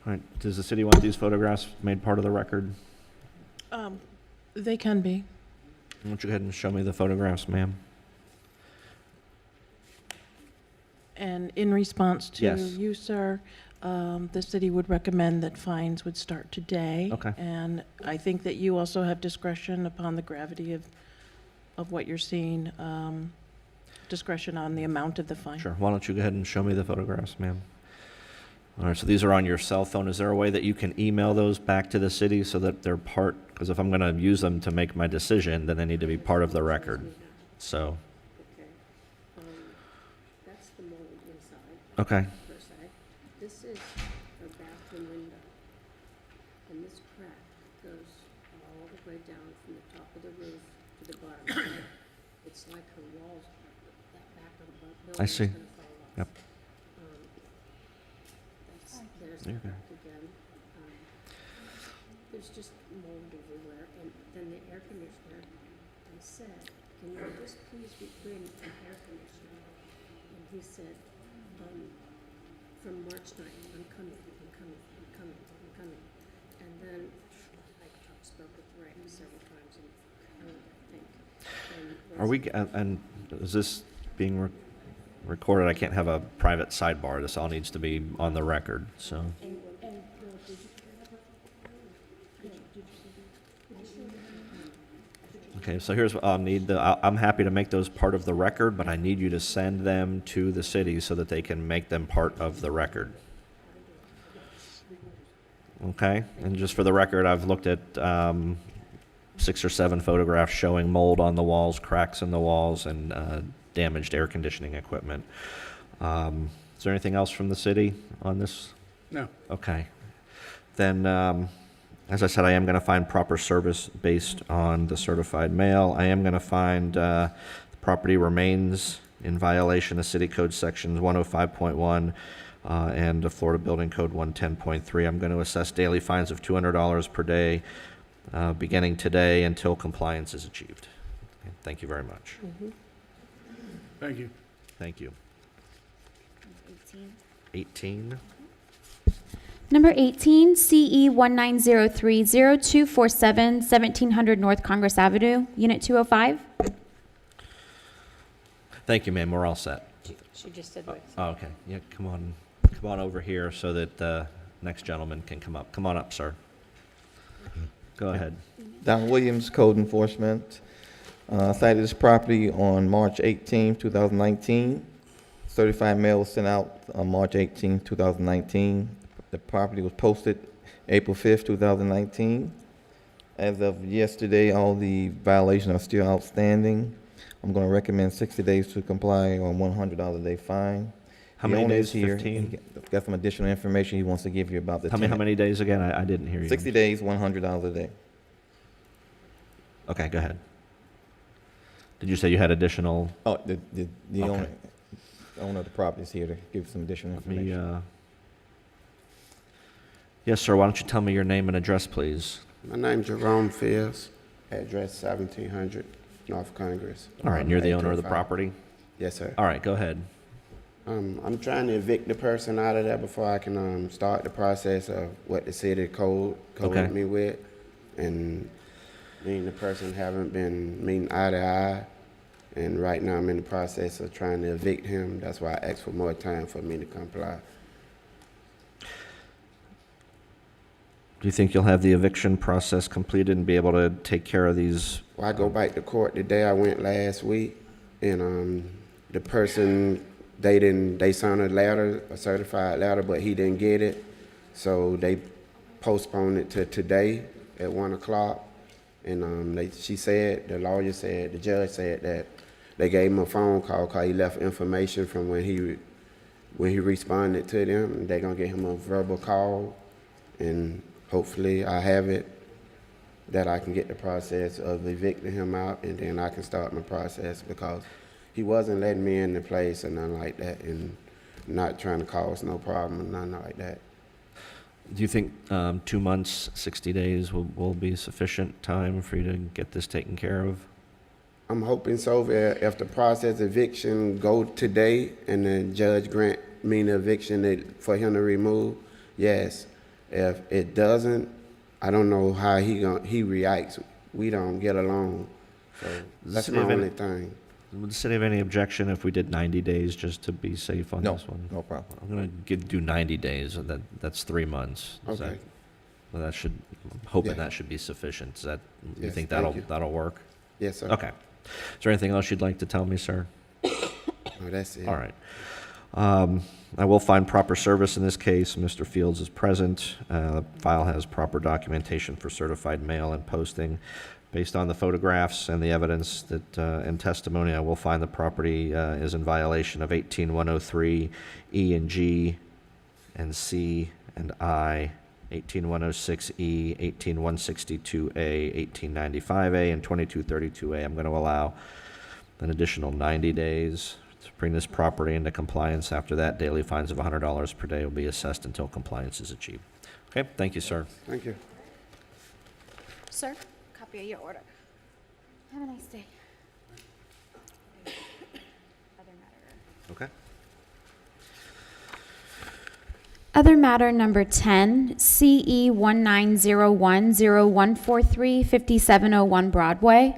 All right, does the city want these photographs made part of the record? They can be. Why don't you go ahead and show me the photographs, ma'am? And in response to Yes. you, sir, the city would recommend that fines would start today. Okay. And I think that you also have discretion upon the gravity of what you're seeing, discretion on the amount of the fine. Sure, why don't you go ahead and show me the photographs, ma'am? All right, so these are on your cell phone. Is there a way that you can email those back to the city so that they're part, because if I'm going to use them to make my decision, then they need to be part of the record. So, That's the mold inside. okay. Per se. This is a bathroom window, and this crack goes all the way down from the top of the roof to the bottom. It's like her walls, that back of the building I is see. gonna fall off. Yep. There's You're the good. crack again. There's just mold everywhere, and then the air conditioner, I said, can you just please bring an air conditioner? And he said, from March 9th, I'm coming. And then I spoke with Ray several times, and I think. Are we, and is this being recorded? I can't have a private sidebar. This all needs to be on the record, so. Okay, so here's what I'll need. I'm happy to make those part of the record, but I need you to send them to the city so that they can make them part of the record. Okay, and just for the record, I've looked at 6 or 7 photographs showing mold on the walls, cracks in the walls, and damaged air conditioning equipment. Is there anything else from the city on this? No. Okay. Then, as I said, I am going to find proper service based on the certified mail. I am going to find the property remains in violation of City Code Sections 105.1 and the Florida Building Code 110.3. I'm going to assess daily fines of $200 per day beginning today until compliance is achieved. Okay, thank you very much. Thank you. Thank you. 18. Number 18, CE 1903-0247, 1700 North Congress Avenue, Unit 205. Thank you, ma'am. We're all set. She just said wait. Oh, okay. Yeah, come on over here so that the next gentleman can come up. Come on up, sir. Go ahead. Don Williams, Code Enforcement. Cited this property on March 18, 2019. Certified mail was sent out on March 18, 2019. The property was posted April 5th, 2019. As of yesterday, all the violations are still outstanding. I'm going to recommend 60 days to comply on $100 a day fine. How The many owner days? is here. 15? He's got some additional information he wants to give you about the How tenant. many days again? I didn't hear you. 60 days, $100 a day. Okay, go ahead. Did you say you had additional? Oh, the Okay. owner of the property is here to give some additional information. Yes, sir. Why don't you tell me your name and address, please? My name's Jerome Fields, address 1700 North Congress. All right, and you're the owner of the 805. property? Yes, sir. All right, go ahead. I'm trying to evict the person out of there before I can start the process of what the city coded Okay. me with. And me and the person haven't been meeting eye to eye. And right now I'm in the process of trying to evict him. That's why I asked for more time for me to comply. Do you think you'll have the eviction process completed and be able to take care of these? Well, I go back to court the day I went last week, and the person, they signed a letter, a certified letter, but he didn't get it. So they postponed it to today at 1 o'clock. And the lawyer said, the judge said that they gave him a phone call because he left information from when he responded to them. And they're going to give him a verbal call. And hopefully I have it that I can get the process of evicting him out, and then I can start my process because he wasn't letting me in the place or nothing like that, and not trying to cause no problem or nothing like that. Do you think 2 months, 60 days will be sufficient time for you to get this taken care of? I'm hoping so. If the process eviction go today and the judge grant me the eviction for him to remove, yes. If it doesn't, I don't know how he reacts. We don't get along, so that's my only thing. Would the city have any objection if we did 90 days just to be safe on No, this one? no problem. I'm going to do 90 days, and that's 3 months. Is Okay. I'm hoping Yeah. that should be sufficient. You Yes, think thank you. that'll work? Yes, sir. Okay. Is there anything else you'd like to tell me, sir? No, that's it. All right. I will find proper service in this case. Mr. Fields is present. The file has proper documentation for certified mail and posting. Based on the photographs and the evidence and testimony, I will find the property is in violation of 18103 E and G and C and I, 18106E, 18162A, 1895A, and 2232A. I'm going to allow an additional 90 days To bring this property into compliance. After that, daily fines of $100 per day will be assessed until compliance is achieved. Okay, thank you, sir. Thank you. Sir, copy of your order. Have a nice day. Okay. Other matter number 10, CE 19010143, 5701 Broadway.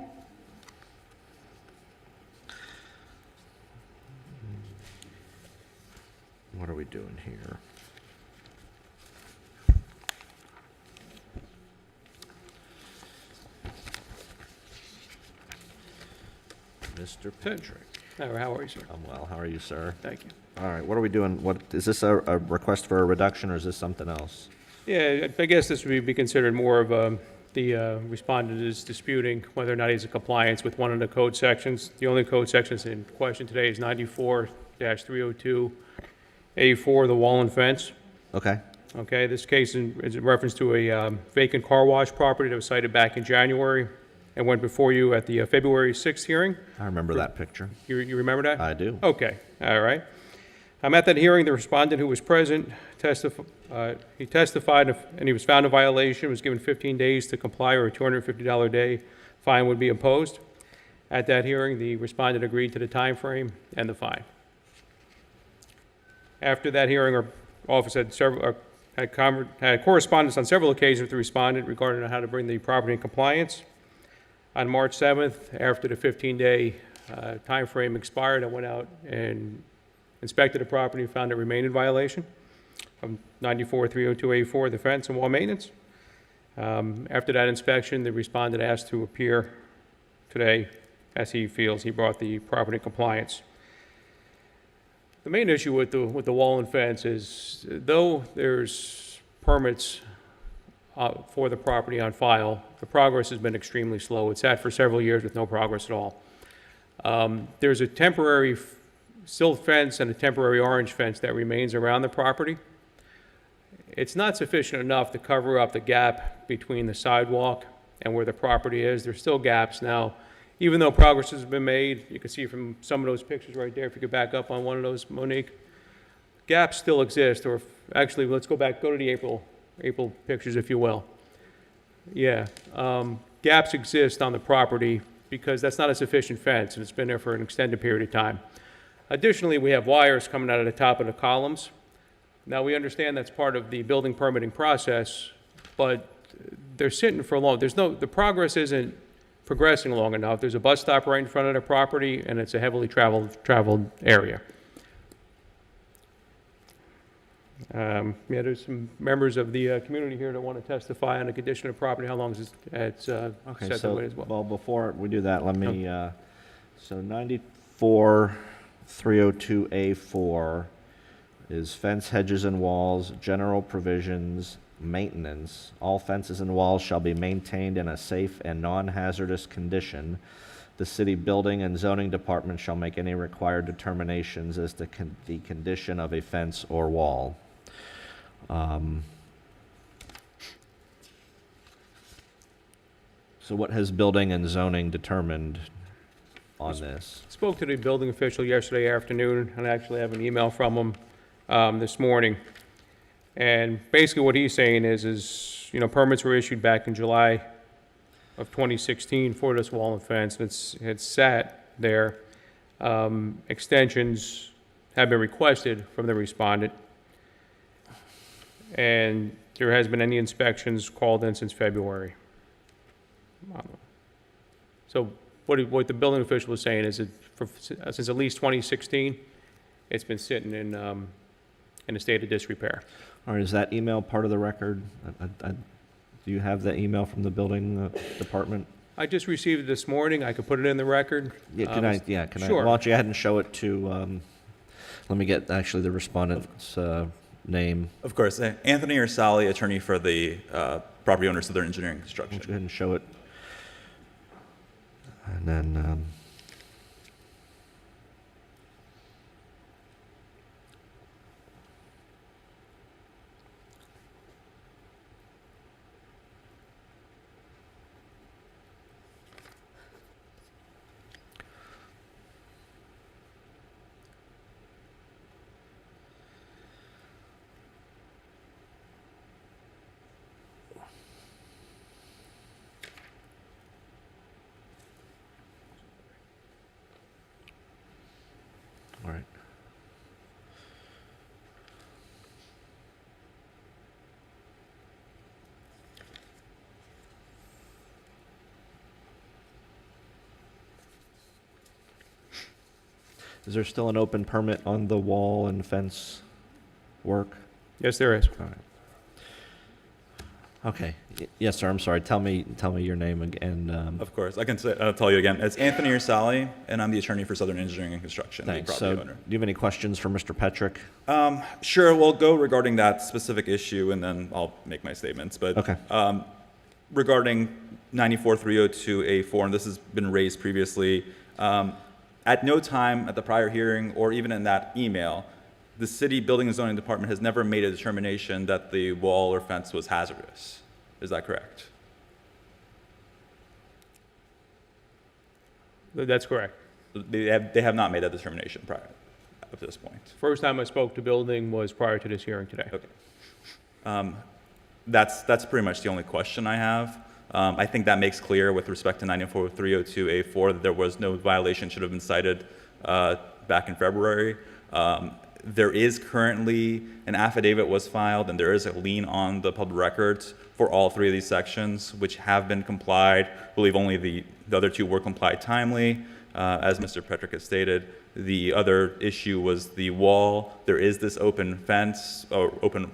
What are we doing here? Mr. Pedrick. How are you, sir? I'm well. How are you, sir? Thank you. All right, what are we doing? What, is this a request for a reduction, or is this something else? Yeah, I guess this would be considered more of the respondent is disputing whether or not he's in compliance with one of the code sections. The only code sections in question today is 94-302A4, the wall and fence. Okay. Okay, this case is in reference to a vacant car wash property that was cited back in January and went before you at the February 6th hearing. I remember that picture. You remember that? I do. Okay, all right. At that hearing, the respondent who was present he testified and he was found in violation, was given 15 days to comply or a $250 a day fine would be imposed. At that hearing, the respondent agreed to the time frame and the fine. After that hearing, our office had had correspondence on several occasions with the respondent regarding how to bring the property in compliance. On March 7th, after the 15-day time frame expired, I went out and inspected the property and found it remained in violation of 94-302A4, the fence and wall maintenance. After that inspection, the respondent asked to appear today as he feels he brought the property in compliance. The main issue with the wall and fence is, though there's permits for the property on file, the progress has been extremely slow. It's sat for several years with no progress at all. There's a temporary silt fence and a temporary orange fence that remains around the property. It's not sufficient enough to cover up the gap between the sidewalk and where the property is. There's still gaps now. Even though progress has been made, you can see from some of those pictures right there, if you could back up on one of those, Monique, gaps still exist, or actually, let's go back, go to the April pictures, if you will. Yeah, gaps exist on the property because that's not a sufficient fence, and it's been there for an extended period of time. Additionally, we have wires coming out of the top of the columns. Now, we understand that's part of the building permitting process, but they're sitting for long. The progress isn't progressing long enough. There's a bus stop right in front of the property, and it's a heavily traveled area. There's some members of the community here that want to testify on the condition of property. How long is it's Okay, set so, that way as well? before we do that, let me, so 94-302A4 is fence, hedges, and walls, general provisions, maintenance. All fences and walls shall be maintained in a safe and non-hazardous condition. The city building and zoning department shall make any required determinations as to the condition of a fence or wall. So what has building and zoning determined on this? Spoke to the building official yesterday afternoon, and I actually have an email from him this morning. And basically what he's saying is permits were issued back in July of 2016 for this wall and fence. It's sat there. Extensions have been requested from the respondent, and there has been any inspections called in since February. So what the building official was saying is that since at least 2016, it's been sitting in a state of disrepair. Or is that email part of the record? Do you have the email from the building department? I just received it this morning. I could put it in the record. Yeah, can I? Sure. Why don't you go ahead and show it to? Let me get actually the respondent's name. Of course, Anthony Ursali, attorney for the property owner Southern Engineering Construction. Go ahead and show it, and then. Is there still an open permit on the wall and fence work? Yes, there is. All right. Okay. Yes, sir. I'm sorry. Tell me your name again. Of course, I can tell you again. It's Anthony Ursali, and I'm the attorney for Southern Engineering and Construction, the Thanks. property So, owner. do you have any questions for Mr. Petrick? Sure, we'll go regarding that specific issue, and then I'll make my statements. But Okay. Regarding 94302A4, and this has been raised previously, at no time at the prior hearing or even in that email, the city building and zoning department has never made a determination that the wall or fence was hazardous. Is that correct? That's correct. They have not made that determination prior up to this point. First time I spoke to building was prior to this hearing today. Okay. That's pretty much the only question I have. I think that makes clear with respect to 94302A4 that there was no violation should have been cited back in February. There is currently an affidavit was filed, and there is a lien on the public records for all three of these sections, which have been complied. I believe only the other two were complied timely. As Mr. Petrick has stated, the other issue was the wall. There is this open fence, or open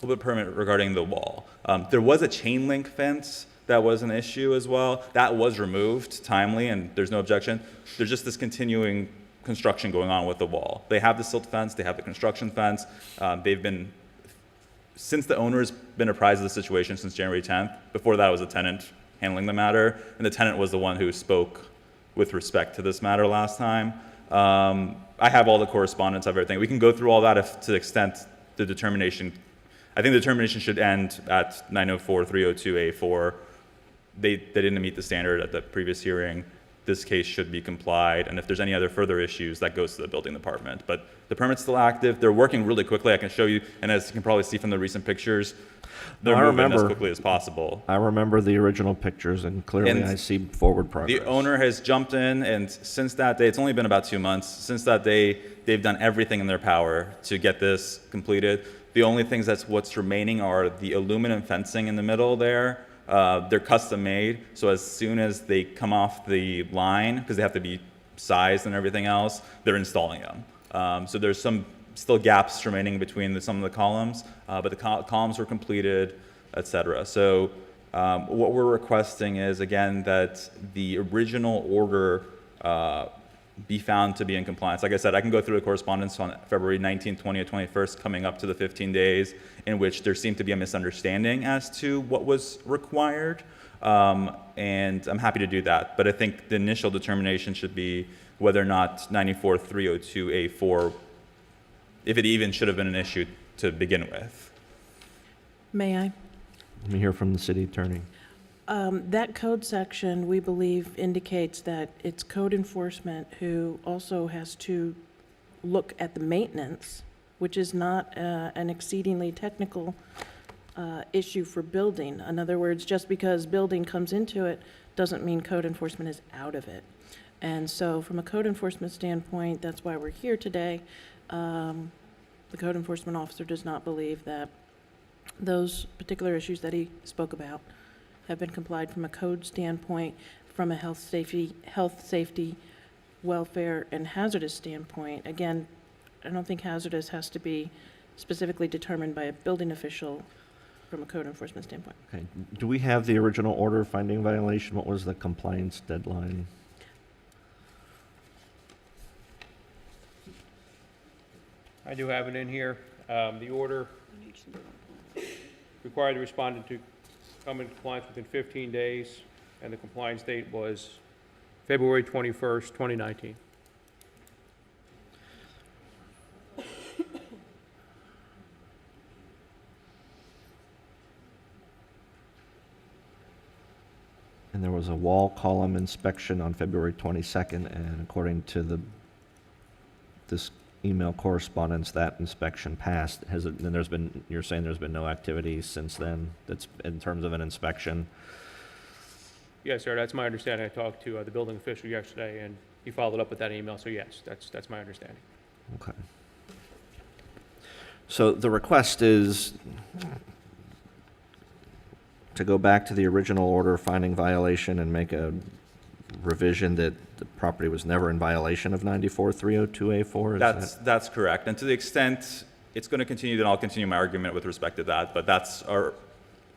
permit regarding the wall. There was a chain link fence that was an issue as well. That was removed timely, and there's no objection. There's just this continuing construction going on with the wall. They have the silt fence, they have the construction fence. Since the owner's been apprised of the situation since January 10th, before that was a tenant handling the matter, and the tenant was the one who spoke with respect to this matter last time. I have all the correspondence of everything. We can go through all that if, to the extent the determination, I think the determination should end at 904-302A4. They didn't meet the standard at the previous hearing. This case should be complied, and if there's any other further issues, that goes to the building department. But the permit's still active. They're working really quickly. I can show you, and as you can probably see from the recent pictures, they're moving as quickly as possible. I remember the original pictures, and clearly I see forward progress. The owner has jumped in, and since that day, it's only been about 2 months. Since that day, they've done everything in their power to get this completed. The only things what's remaining are the aluminum fencing in the middle there. They're custom made, so as soon as they come off the line, because they have to be sized and everything else, they're installing them. So there's some still gaps remaining between some of the columns, but the columns were completed, etc. So what we're requesting is, again, that the original order be found to be in compliance. Like I said, I can go through the correspondence on February 19th, 20th, 21st, coming up to the 15 days, in which there seemed to be a misunderstanding as to what was required, and I'm happy to do that. But I think the initial determination should be whether or not 94302A4, if it even should have been an issue to begin with. May I? Let me hear from the city attorney. That code section, we believe, indicates that it's code enforcement who also has to look at the maintenance, which is not an exceedingly technical issue for building. In other words, just because building comes into it doesn't mean code enforcement is out of it. And so from a code enforcement standpoint, that's why we're here today. The code enforcement officer does not believe that those particular issues that he spoke about have been complied from a code standpoint, from a health, safety, welfare, and hazardous standpoint. Again, I don't think hazardous has to be specifically determined by a building official from a code enforcement standpoint. Okay. Do we have the original order finding violation? What was the compliance deadline? I do have it in here. The order required the respondent to come in compliance within 15 days, and the compliance date was February 21st, 2019. And there was a wall column inspection on February 22nd, and according to this email correspondence, that inspection passed. You're saying there's been no activity since then, that's in terms of an inspection? Yes, sir, that's my understanding. I talked to the building official yesterday, and he followed up with that email, so yes, that's my understanding. Okay. So the request is to go back to the original order finding violation and make a revision that the property was never in violation of 94-302A4? That's correct. And to the extent it's going to continue, then I'll continue my argument with respect to that. But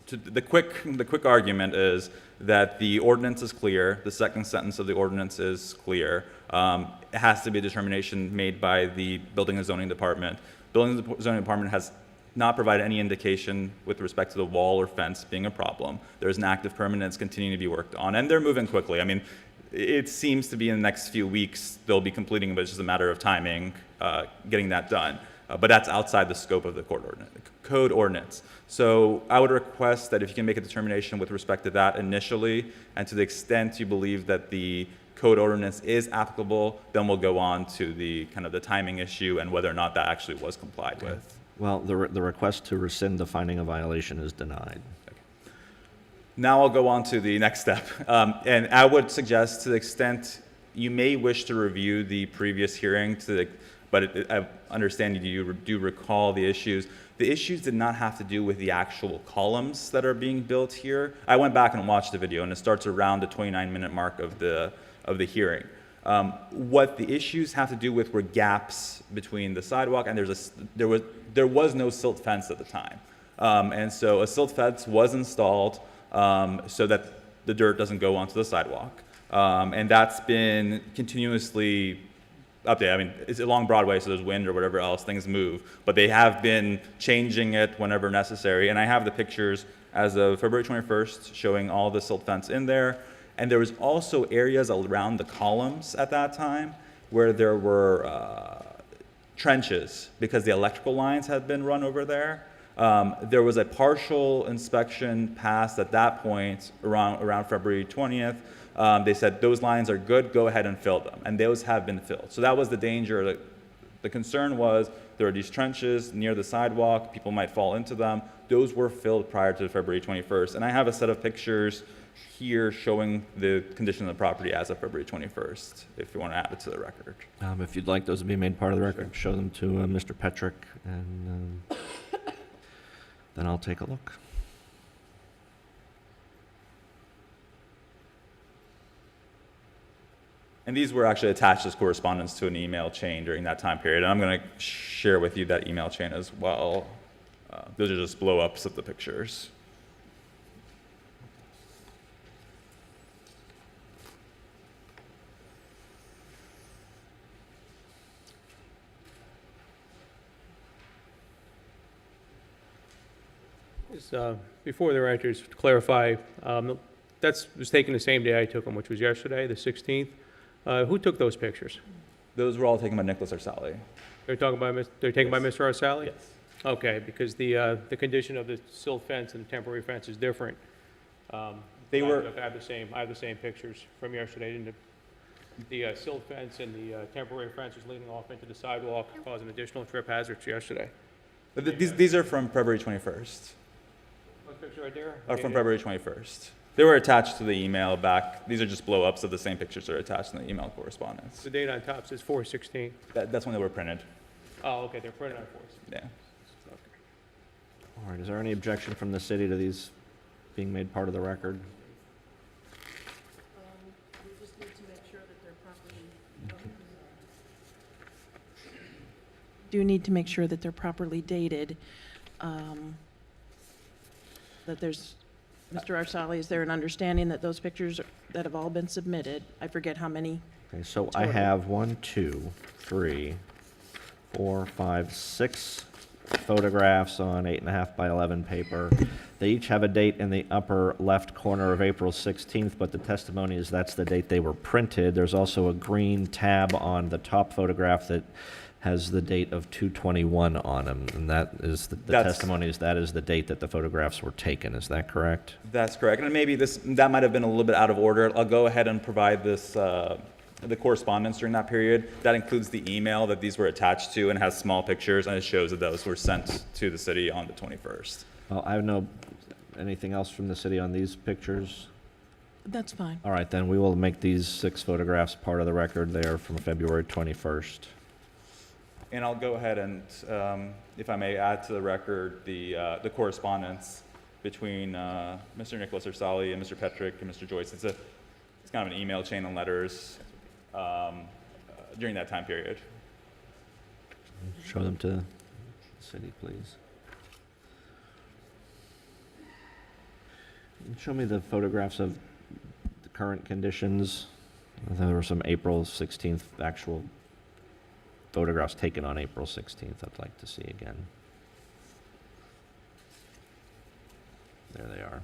the quick argument is that the ordinance is clear. The second sentence of the ordinance is clear. It has to be a determination made by the Building and Zoning Department. Building and Zoning Department has not provided any indication with respect to the wall or fence being a problem. There's an active permit and it's continuing to be worked on, and they're moving quickly. I mean, it seems to be in the next few weeks they'll be completing, but it's just a matter of timing, getting that done. But that's outside the scope of the code ordinance. So I would request that if you can make a determination with respect to that initially, and to the extent you believe that the code ordinance is applicable, then we'll go on to the kind of the timing issue and whether or not that actually was complied with. Well, the request to rescind the finding of violation is denied. Now I'll go on to the next step. And I would suggest, to the extent you may wish to review the previous hearing, I understand you do recall the issues. The issues did not have to do with the actual columns that are being built here. I went back and watched the video, and it starts around the 29-minute mark of the hearing. What the issues have to do with were gaps between the sidewalk, and there was no silt fence at the time. And so a silt fence was installed so that the dirt doesn't go onto the sidewalk. And that's been continuously updated. I mean, it's along Broadway, so there's wind or whatever else, things move. But they have been changing it whenever necessary. And I have the pictures as of February 21st showing all the silt fence in there. And there was also areas around the columns at that time where there were trenches because the electrical lines had been run over there. There was a partial inspection passed at that point around February 20th. They said those lines are good, go ahead and fill them. And those have been filled. So that was the danger. The concern was there are these trenches near the sidewalk, people might fall into them. Those were filled prior to February 21st. And I have a set of pictures here showing the condition of the property as of February 21st, if you want to add it to the record. If you'd like those to be made part of the record, show them to Mr. Petrick, and then I'll take a look. And these were actually attached as correspondence to an email chain during that time period. And I'm going to share with you that email chain as well. Those are just blow-ups of the pictures. Before the writers, to clarify, that was taken the same day I took them, which was yesterday, the 16th. Who took those pictures? Those were all taken by Nicholas Arsali. They're taken by Mr. Arsali? Yes. Okay, because the condition of the silt fence and the temporary fence is different. I have the same pictures from yesterday. And the silt fence and the temporary fence is leading off into the sidewalk, causing additional trip hazards yesterday. These are from February 21st. What picture right there? From February 21st. They were attached to the email back. These are just blow-ups of the same pictures that are attached in the email correspondence. The date on top says 4/16. That's when they were printed. Oh, okay, they're printed on 4/16. Yeah. All right, is there any objection from the city to these being made part of the record? We just need to make sure that they're properly. Do need to make sure that they're properly dated. That there's, Mr. Arsali, is there an understanding that those pictures that have all been submitted, I forget how many? Okay, so I have 1, 2, 3, 4, 5, 6 photographs on 8.5 by 11 paper. They each have a date in the upper left corner of April 16th, but the testimony is that's the date they were printed. There's also a green tab on the top photograph that has the date of 2/21 on them, and that is the testimony is that is the date that the photographs were taken. Is that correct? That's correct. And maybe that might have been a little bit out of order. I'll go ahead and provide this the correspondence during that period. That includes the email that these were attached to and has small pictures, and it shows that those were sent to the city on the 21st. Well, I have anything else from the city on these pictures? That's fine. All right, then we will make these 6 photographs part of the record. They are from February 21st. And I'll go ahead and, if I may, add to the record the correspondence between Mr. Nicholas Arsali and Mr. Petrick and Mr. Joyce. It's kind of an email chain and letters during that time period. Show them to the city, please. And show me the photographs of the current conditions. There were some April 16th actual photographs taken on April 16th I'd like to see again. There they are.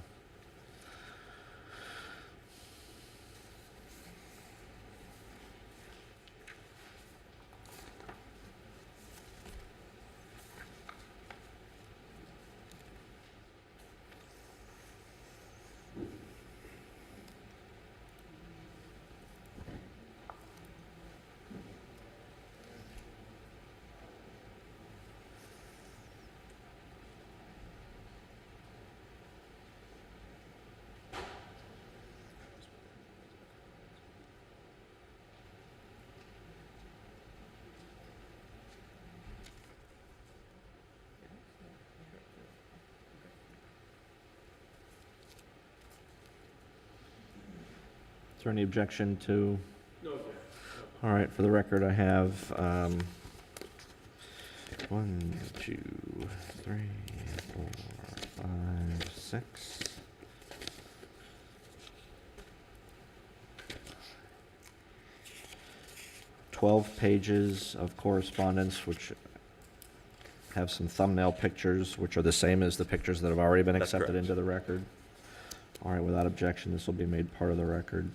Is there any objection to? No objection. All right, for the record, I have 1, 2, 3, 4, 5, 6. "12 pages of correspondence, which have some thumbnail pictures, which are the same as the pictures that have already been That's accepted correct. into the record. All right, without objection, this will be made part of the record.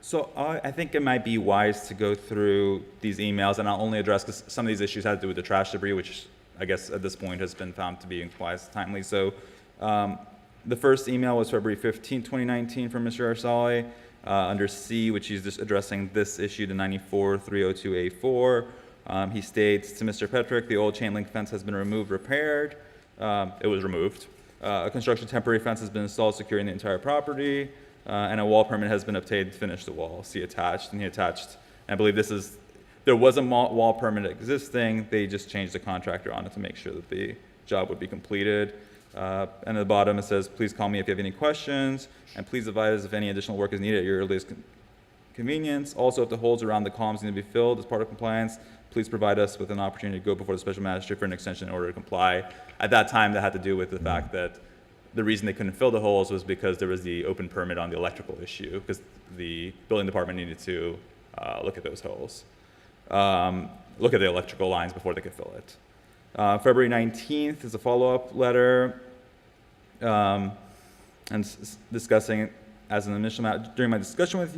So I think it might be wise to go through these emails and not only address, because some of these issues had to do with the trash debris, which I guess at this point has been found to be quite timely. So the first email was February 15, 2019 from Mr. Arsali under C, which he's just addressing this issue to 94302A4. He states, to Mr. Petrick, the old chain link fence has been removed, repaired. It was removed. A construction temporary fence has been installed securing the entire property. And a wall permit has been obtained to finish the wall. See attached, and he attached, and I believe there was a wall permit existing, they just changed the contractor on it to make sure that the job would be completed. And at the bottom it says, please call me if you have any questions, and please advise if any additional work is needed at your earliest convenience. Also, if the holes around the columns need to be filled as part of compliance, please provide us with an opportunity to go before the special magistrate for an extension in order to comply. At that time, that had to do with the fact that the reason they couldn't fill the holes was because there was the open permit on the electrical issue, because the building department needed to look at those holes, look at the electrical lines before they could fill it. February 19th is a follow-up letter, and discussing as an initial matter, during my discussion with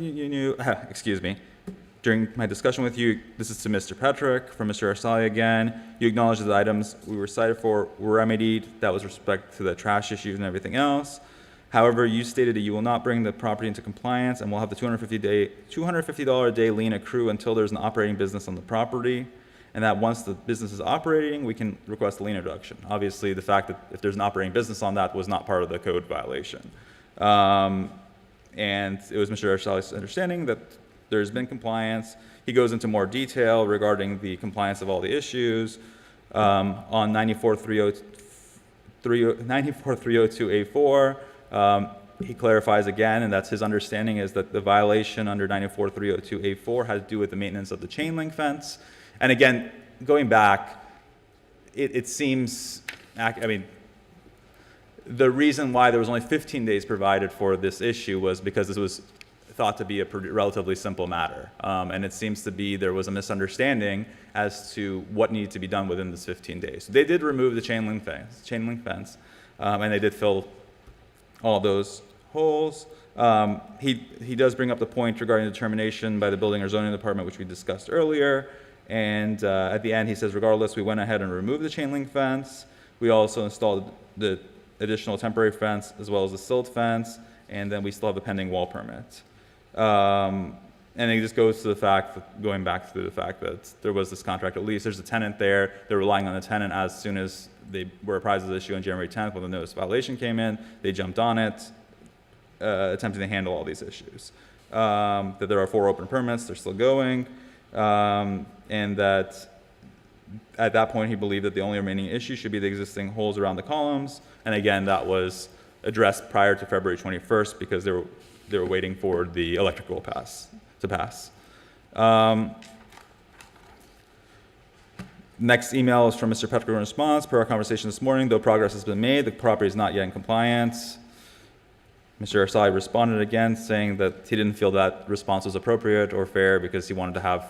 during my discussion with you, this is to Mr. Petrick, from Mr. Arsali again, you acknowledge that the items we were cited for were remedied. That was respect to the trash issues and everything else. However, you stated that you will not bring the property into compliance and will have the $250 a day lien accrue until there's an operating business on the property, and that once the business is operating, we can request a lien reduction. Obviously, the fact that if there's an operating business on that was not part of the code violation. And it was Mr. Arsali's understanding that there's been compliance. He goes into more detail regarding the compliance of all the issues. On 94302A4, he clarifies again, and that's his understanding, is that the violation under 94302A4 has to do with the maintenance of the chain link fence. And again, going back, it seems, I mean, the reason why there was only 15 days provided for this issue was because this was thought to be a relatively simple matter. And it seems to be there was a misunderstanding as to what needed to be done within this 15 days. So they did remove the chain link fence, and they did fill all those holes. He does bring up the point regarding determination by the building or zoning department, which we discussed earlier. And at the end, he says, regardless, we went ahead and removed the chain link fence. We also installed the additional temporary fence as well as the silt fence, and then we still have a pending wall permit. And it just goes to the fact, going back through the fact that there was this contract at least, there's a tenant there, they're relying on the tenant. As soon as they were apprised of the issue on January 10th, when the notice of violation came in, they jumped on it, attempting to handle all these issues. That there are 4 open permits, they're still going, and that at that point he believed that the only remaining issue should be the existing holes around the columns. And again, that was addressed prior to February 21st because they were waiting for the electrical to pass. Next email is from Mr. Petrick in response. Per our conversation this morning, though progress has been made, the property is not yet in compliance. Mr. Arsai responded again, saying that he didn't feel that response was appropriate or fair because he wanted to have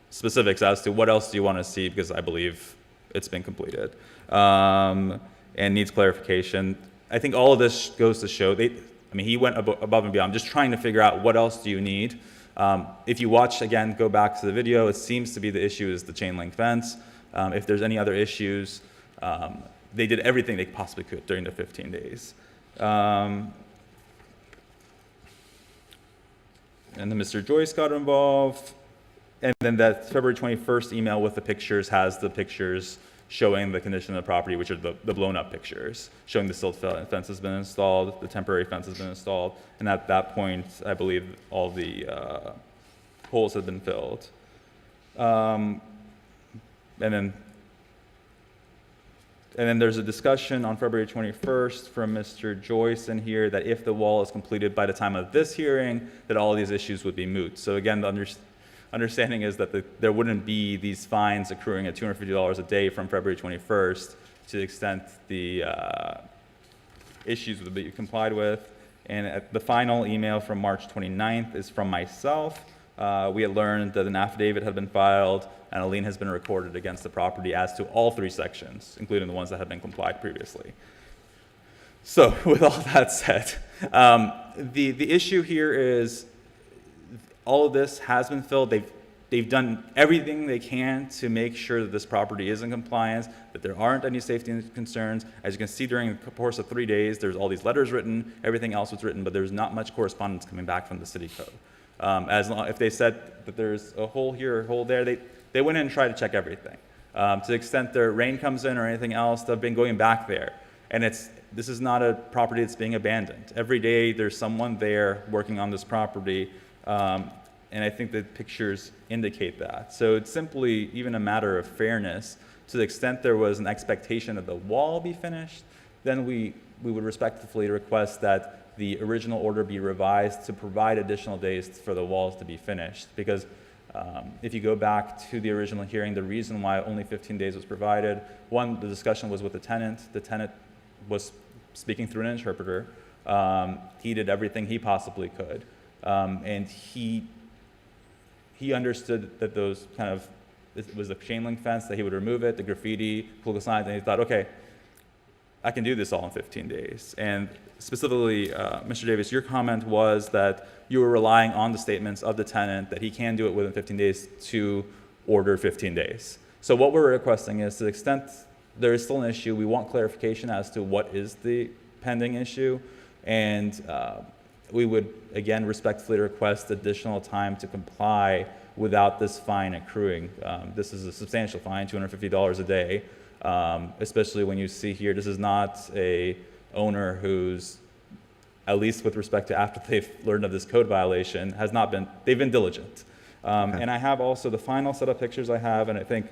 specifics as to what else do you want to see, because I believe it's been completed and needs clarification. I think all of this goes to show, he went above and beyond, just trying to figure out what else do you need. If you watch, again, go back to the video, it seems to be the issue is the chain link fence. If there's any other issues, they did everything they possibly could during the 15 days. And then Mr. Joyce got involved. And then that February 21st email with the pictures has the pictures showing the condition of the property, which are the blown up pictures, showing the silt fence has been installed, the temporary fence has been installed, and at that point, I believe all the holes have been filled. And then there's a discussion on February 21st from Mr. Joyce in here that if the wall is completed by the time of this hearing, that all of these issues would be moot. So again, the understanding is that there wouldn't be these fines accruing at $250 a day from February 21st to the extent the issues would be complied with. And at the final email from March 29th is from myself. We had learned that an affidavit had been filed and a lien has been recorded against the property as to all 3 sections, including the ones that had been complied previously. So with all that said, the issue here is all of this has been filled. They've done everything they can to make sure that this property is in compliance, that there aren't any safety concerns. As you can see, during the course of 3 days, there's all these letters written, everything else was written, but there's not much correspondence coming back from the city code. If they said that there's a hole here, a hole there, they went in and tried to check everything. To the extent their rain comes in or anything else, they've been going back there. And this is not a property that's being abandoned. Every day there's someone there working on this property. And I think the pictures indicate that. So it's simply even a matter of fairness. To the extent there was an expectation that the wall be finished, then we would respectfully request that the original order be revised to provide additional days for the walls to be finished. Because if you go back to the original hearing, the reason why only 15 days was provided, one, the discussion was with the tenant. The tenant was speaking through an interpreter. He did everything he possibly could. And he understood that those it was a chain link fence, that he would remove it, the graffiti, political signs, and he thought, okay, I can do this all in 15 days. And specifically, Mr. Davis, your comment was that you were relying on the statements of the tenant that he can do it within 15 days to order 15 days. So what we're requesting is, to the extent there is still an issue, we want clarification as to what is the pending issue, and we would, again, respectfully request additional time to comply without this fine accruing. This is a substantial fine, $250 a day, especially when you see here, this is not a owner who's, at least with respect to after they've learned of this code violation, they've been diligent. And I have also the final set of pictures I have, and I think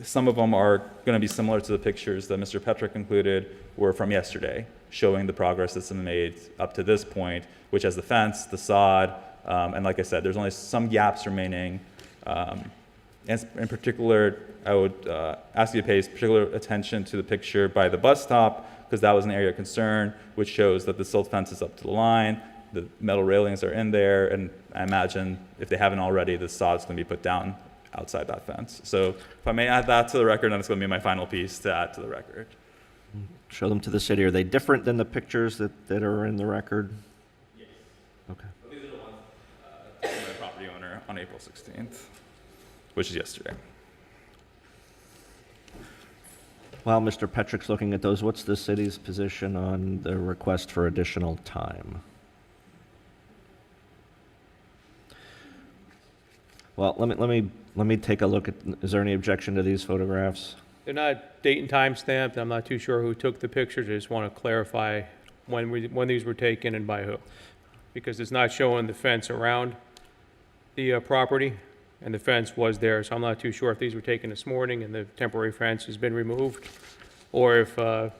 some of them are going to be similar to the pictures that Mr. Petrick included, were from yesterday, showing the progress that's been made up to this point, which has the fence, the sod, and like I said, there's only some gaps remaining. And in particular, I would ask you to pay particular attention to the picture by the bus stop, because that was an area of concern, which shows that the silt fence is up to the line, the metal railings are in there, and I imagine if they haven't already, the sod's going to be put down outside that fence. So if I may add that to the record, then it's going to be my final piece to add to the record. Show them to the city. Are they different than the pictures that are in the record? Yes. Okay. Well, these are the ones from the property owner on April 16th, which is yesterday. While Mr. Petrick's looking at those, what's the city's position on the request for additional time? Well, let me take a look at, is there any objection to these photographs? They're not date and time stamped. I'm not too sure who took the pictures. I just want to clarify when these were taken and by who. Because it's not showing the fence around the property, and the fence was there. So I'm not too sure if these were taken this morning and the temporary fence has been removed, or if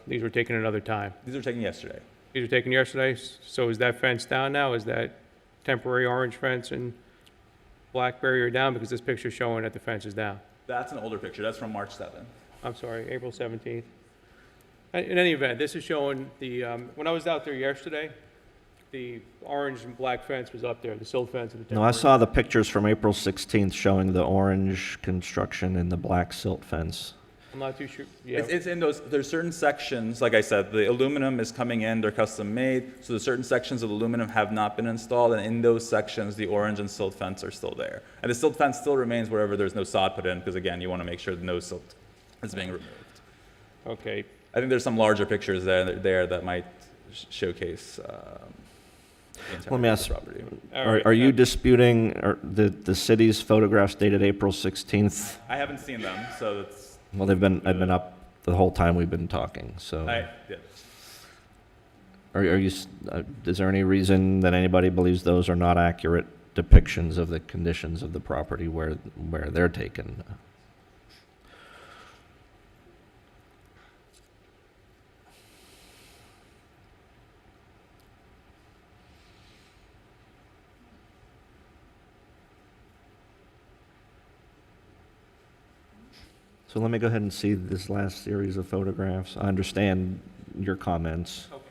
these were taken another time. These were taken yesterday. These were taken yesterday, so is that fence down now? Is that temporary orange fence and black barrier down? Because this picture's showing that the fence is down. That's an older picture. That's from March 7th. I'm sorry, April 17th. In any event, this is showing the, when I was out there yesterday, the orange and black fence was up there, the silt fence and the No, temporary. I saw the pictures from April 16th showing the orange construction and the black silt fence. I'm not too sure, yeah. It's in those, there's certain sections, like I said, the aluminum is coming in, they're custom made, so the certain sections of aluminum have not been installed, and in those sections, the orange and silt fence are still there. And the silt fence still remains wherever there's no sod put in, because again, you want to make sure no silt is being removed. Okay. I think there's some larger pictures there that might showcase the Let me integrity of ask, the property. are you disputing the city's photographs dated April 16th? I haven't seen them, so it's. Well, I've been up the whole time we've been talking, so. Yeah. Is there any reason that anybody believes those are not accurate depictions of the conditions of the property where they're taken? So let me go ahead and see this last series of photographs. I understand your comments. Okay.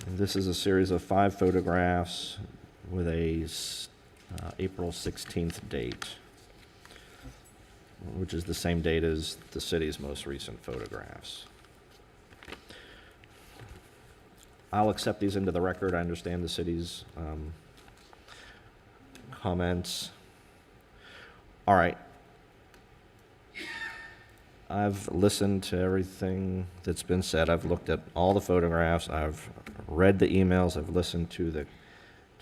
This is a series of 5 photographs with a April 16th date, which is the same date as the city's most recent photographs. I'll accept these into the record. I understand the city's comments. All right. I've listened to everything that's been said. I've looked at all the photographs. I've read the emails. I've listened to the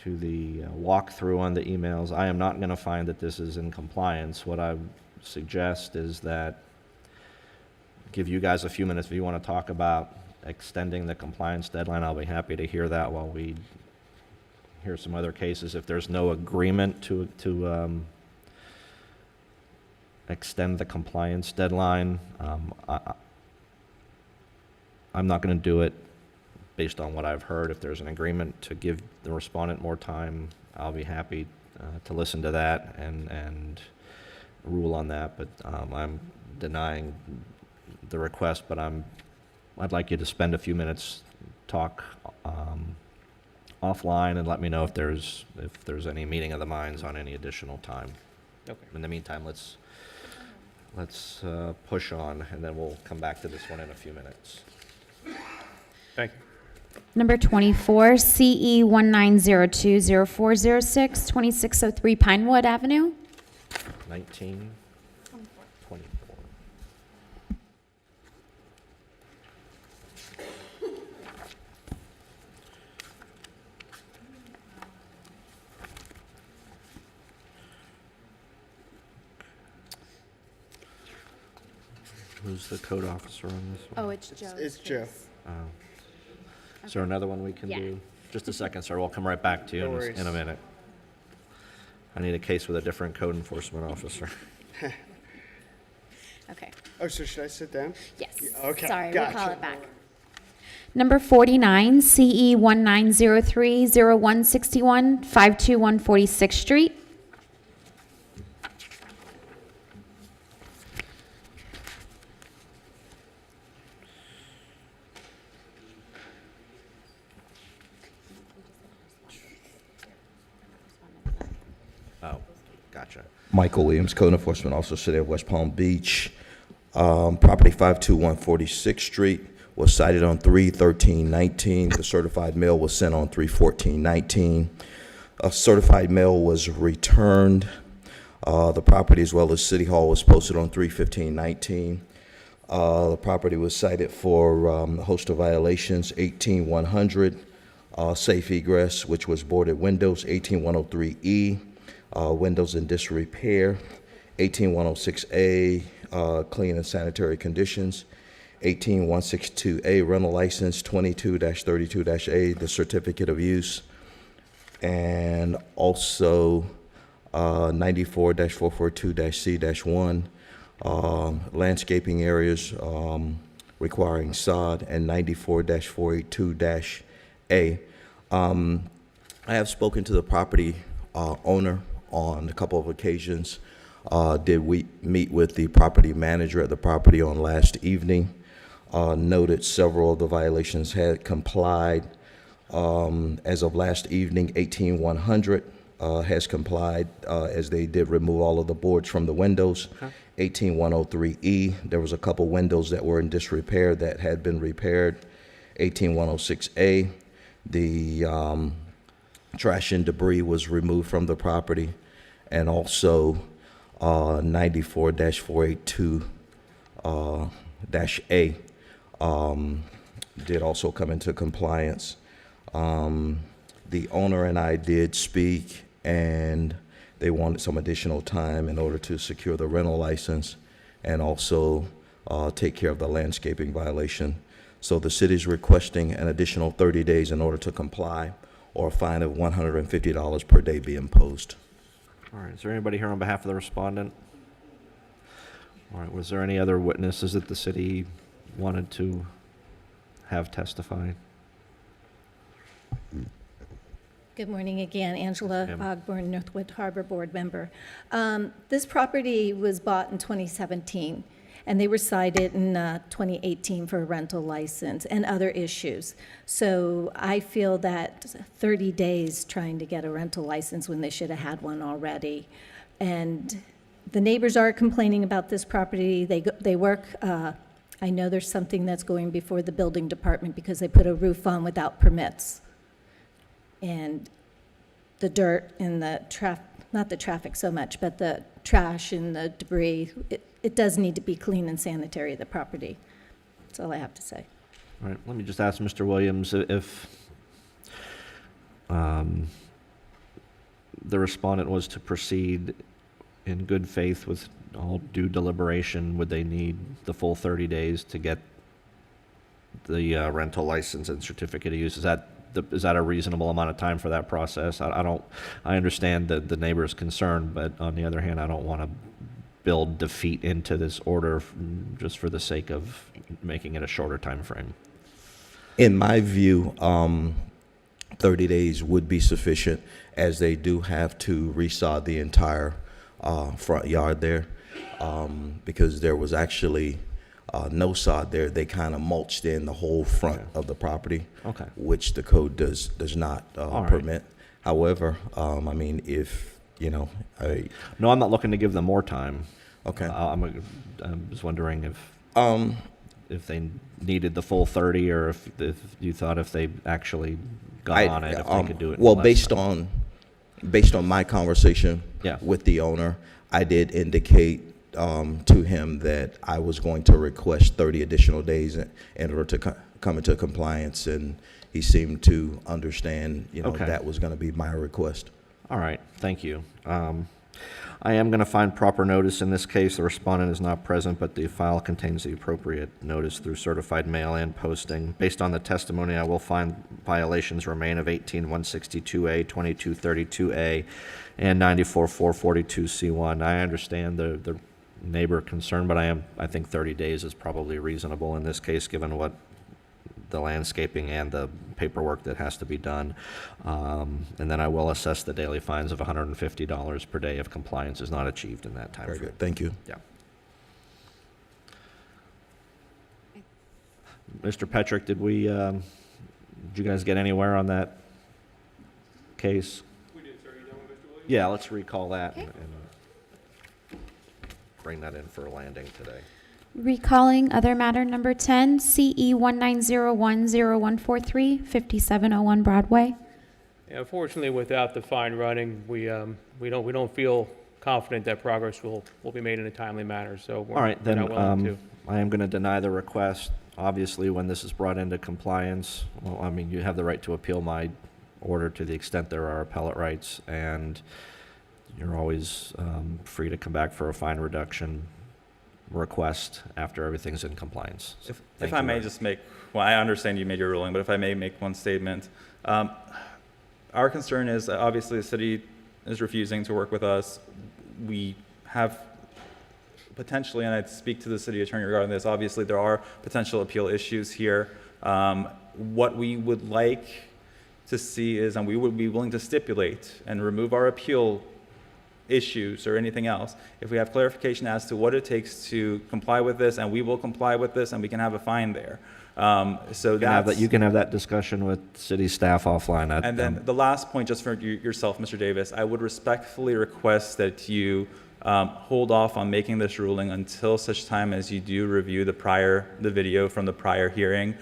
walkthrough on the emails. I am not going to find that this is in compliance. What I suggest is that give you guys a few minutes if you want to talk about extending the compliance deadline. I'll be happy to hear that while we hear some other cases. If there's no agreement to extend the compliance deadline, I'm not going to do it based on what I've heard. If there's an agreement to give the respondent more time, I'll be happy to listen to that and rule on that. But I'm denying the request, but I'd like you to spend a few minutes, talk offline, and let me know if there's any meeting of the minds on any additional time. Okay. In the meantime, let's push on, and then we'll come back to this one in a few minutes. Thank you. Number 24, CE 19020406, 2603 Pinewood Avenue. 1924. Who's the code officer on this one? Oh, it's Joe. It's Joe. Is there another one we can do? Just a second, sir. We'll come right back to you No in worries. a minute. I need a case with a different code enforcement officer. Okay. Oh, so should I sit down? Yes. Okay. Sorry, gotcha. we'll call it back. Number 49, CE 19030161, 52146th Street. Oh, gotcha. Michael Williams, Code Enforcement Officer, City of West Palm Beach. Property 521 46th Street was cited on 3/13/19. The certified mail was sent on 3/14/19. A certified mail was returned. The property, as well as City Hall, was posted on 3/15/19. The property was cited for a host of violations: 18100, safe egress, which was boarded windows; 18103E, windows in disrepair; 18106A, clean and sanitary conditions; 18162A rental license, 22-32-A, the certificate of use, and also 94-442-C-1, landscaping areas requiring sod, and 94-482-A. I have spoken to the property owner on a couple of occasions. Did we meet with the property manager at the property on last evening? Noted several of the violations had complied. As of last evening, 18100 has complied as they did remove all of the boards from the windows. 18103E, there was a couple windows that were in disrepair that had been repaired. 18106A, the trash and debris was removed from the property, and also 94-482-A did also come into compliance. The owner and I did speak, and they wanted some additional time in order to secure the rental license and also take care of the landscaping violation. So the city's requesting an additional 30 days in order to comply, or a fine of $150 per day be imposed. All right, is there anybody here on behalf of the respondent? All right, was there any other witnesses that the city wanted to have testify? Good morning again, Angela Ma'am. Ogburn, Northwood Harbor Board member. This property was bought in 2017, and they were cited in 2018 for a rental license and other issues. So I feel that 30 days trying to get a rental license when they should have had one already. And the neighbors are complaining about this property. They work, I know there's something that's going before the building department because they put a roof on without permits. And the dirt and the not the traffic so much, but the trash and the debris, it does need to be clean and sanitary, the property. That's all I have to say. All right, let me just ask Mr. Williams if the respondent was to proceed in good faith with all due deliberation, would they need the full 30 days to get the rental license and certificate of use? Is that a reasonable amount of time for that process? I understand the neighbor's concern, but on the other hand, I don't want to build defeat into this order just for the sake of making it a shorter time frame. In my view, 30 days would be sufficient, as they do have to resod the entire front yard there, because there was actually no sod there. They kind of mulched in the whole front of the property, which the code does not permit. However, I mean, if, you know, No, I'm not looking to give them more time. Okay. I'm just wondering if they needed the full 30, or if you thought if they actually got on it, if they could do it in well, less based time. on my conversation with the owner, I did indicate to him that I was going to request 30 additional days in order to come into compliance, and he seemed to understand, you know, that was going to be my request. All right, thank you. I am going to find proper notice in this case. The respondent is not present, but the file contains the appropriate notice through certified mail and posting. Based on the testimony, I will find violations remain of 18162A, 2232A, and 94442C1. I understand the neighbor concern, but I think 30 days is probably reasonable in this case, given what the landscaping and the paperwork that has to be done. And then I will assess the daily fines of $150 per day if compliance is not achieved in that time frame. Very good. Thank you. Yeah. Mr. Petrick, did you guys get anywhere on that case? We did, sir. You done with Mr. Williams? Yeah, let's recall that and bring that in for a landing today. Recalling other matter number 10, CE 19010143, 5701 Broadway. Yeah, unfortunately, without the fine running, we don't feel confident that progress will be made in a timely manner. So we're, all right, then we're not willing to. I am going to deny the request. Obviously, when this is brought into compliance, well, I mean, you have the right to appeal my order to the extent there are appellate rights, and you're always free to come back for a fine reduction request after everything's in compliance. So If thank I you may very- just make, well, I understand you made your ruling, but if I may make one statement. Our concern is that obviously the city is refusing to work with us. We have potentially, and I'd speak to the city attorney regarding this, obviously there are potential appeal issues here. What we would like to see is, and we would be willing to stipulate and remove our appeal issues or anything else, if we have clarification as to what it takes to comply with this, and we will comply with this, and we can have a fine there. So You can have that discussion with city staff offline. And then the last point, just for yourself, Mr. Davis, I would respectfully request that you hold off on making this ruling until such time as you do review the video from the prior hearing.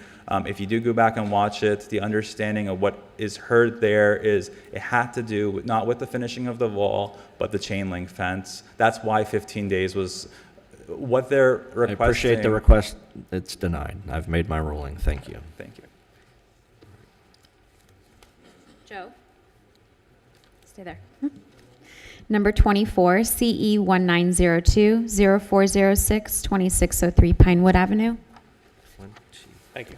If you do go back and watch it, the understanding of what is heard there is it had to do with, not with the finishing of the wall, but the chain link fence. That's why 15 days was what they're requesting. I appreciate the request. It's denied. I've made my ruling. Thank you. Thank you. Joe? Stay there. Number 24, CE 1902-0406, 2603 Pinewood Avenue. Thank you.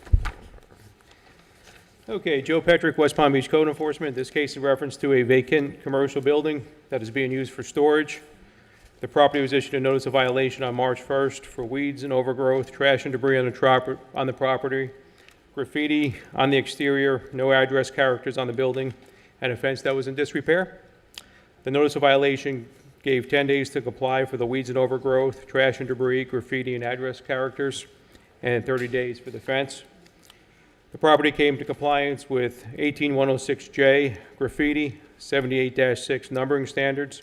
Okay, Joe Petrick, West Palm Beach Code Enforcement. This case in reference to a vacant commercial building that is being used for storage. The property was issued a notice of violation on March 1st for weeds and overgrowth, trash and debris on the property, graffiti on the exterior, no address characters on the building, and a fence that was in disrepair. The notice of violation gave 10 days to comply for the weeds and overgrowth, trash and debris, graffiti and address characters, and 30 days for the fence. The property came to compliance with 18106J graffiti, 78-6 numbering standards,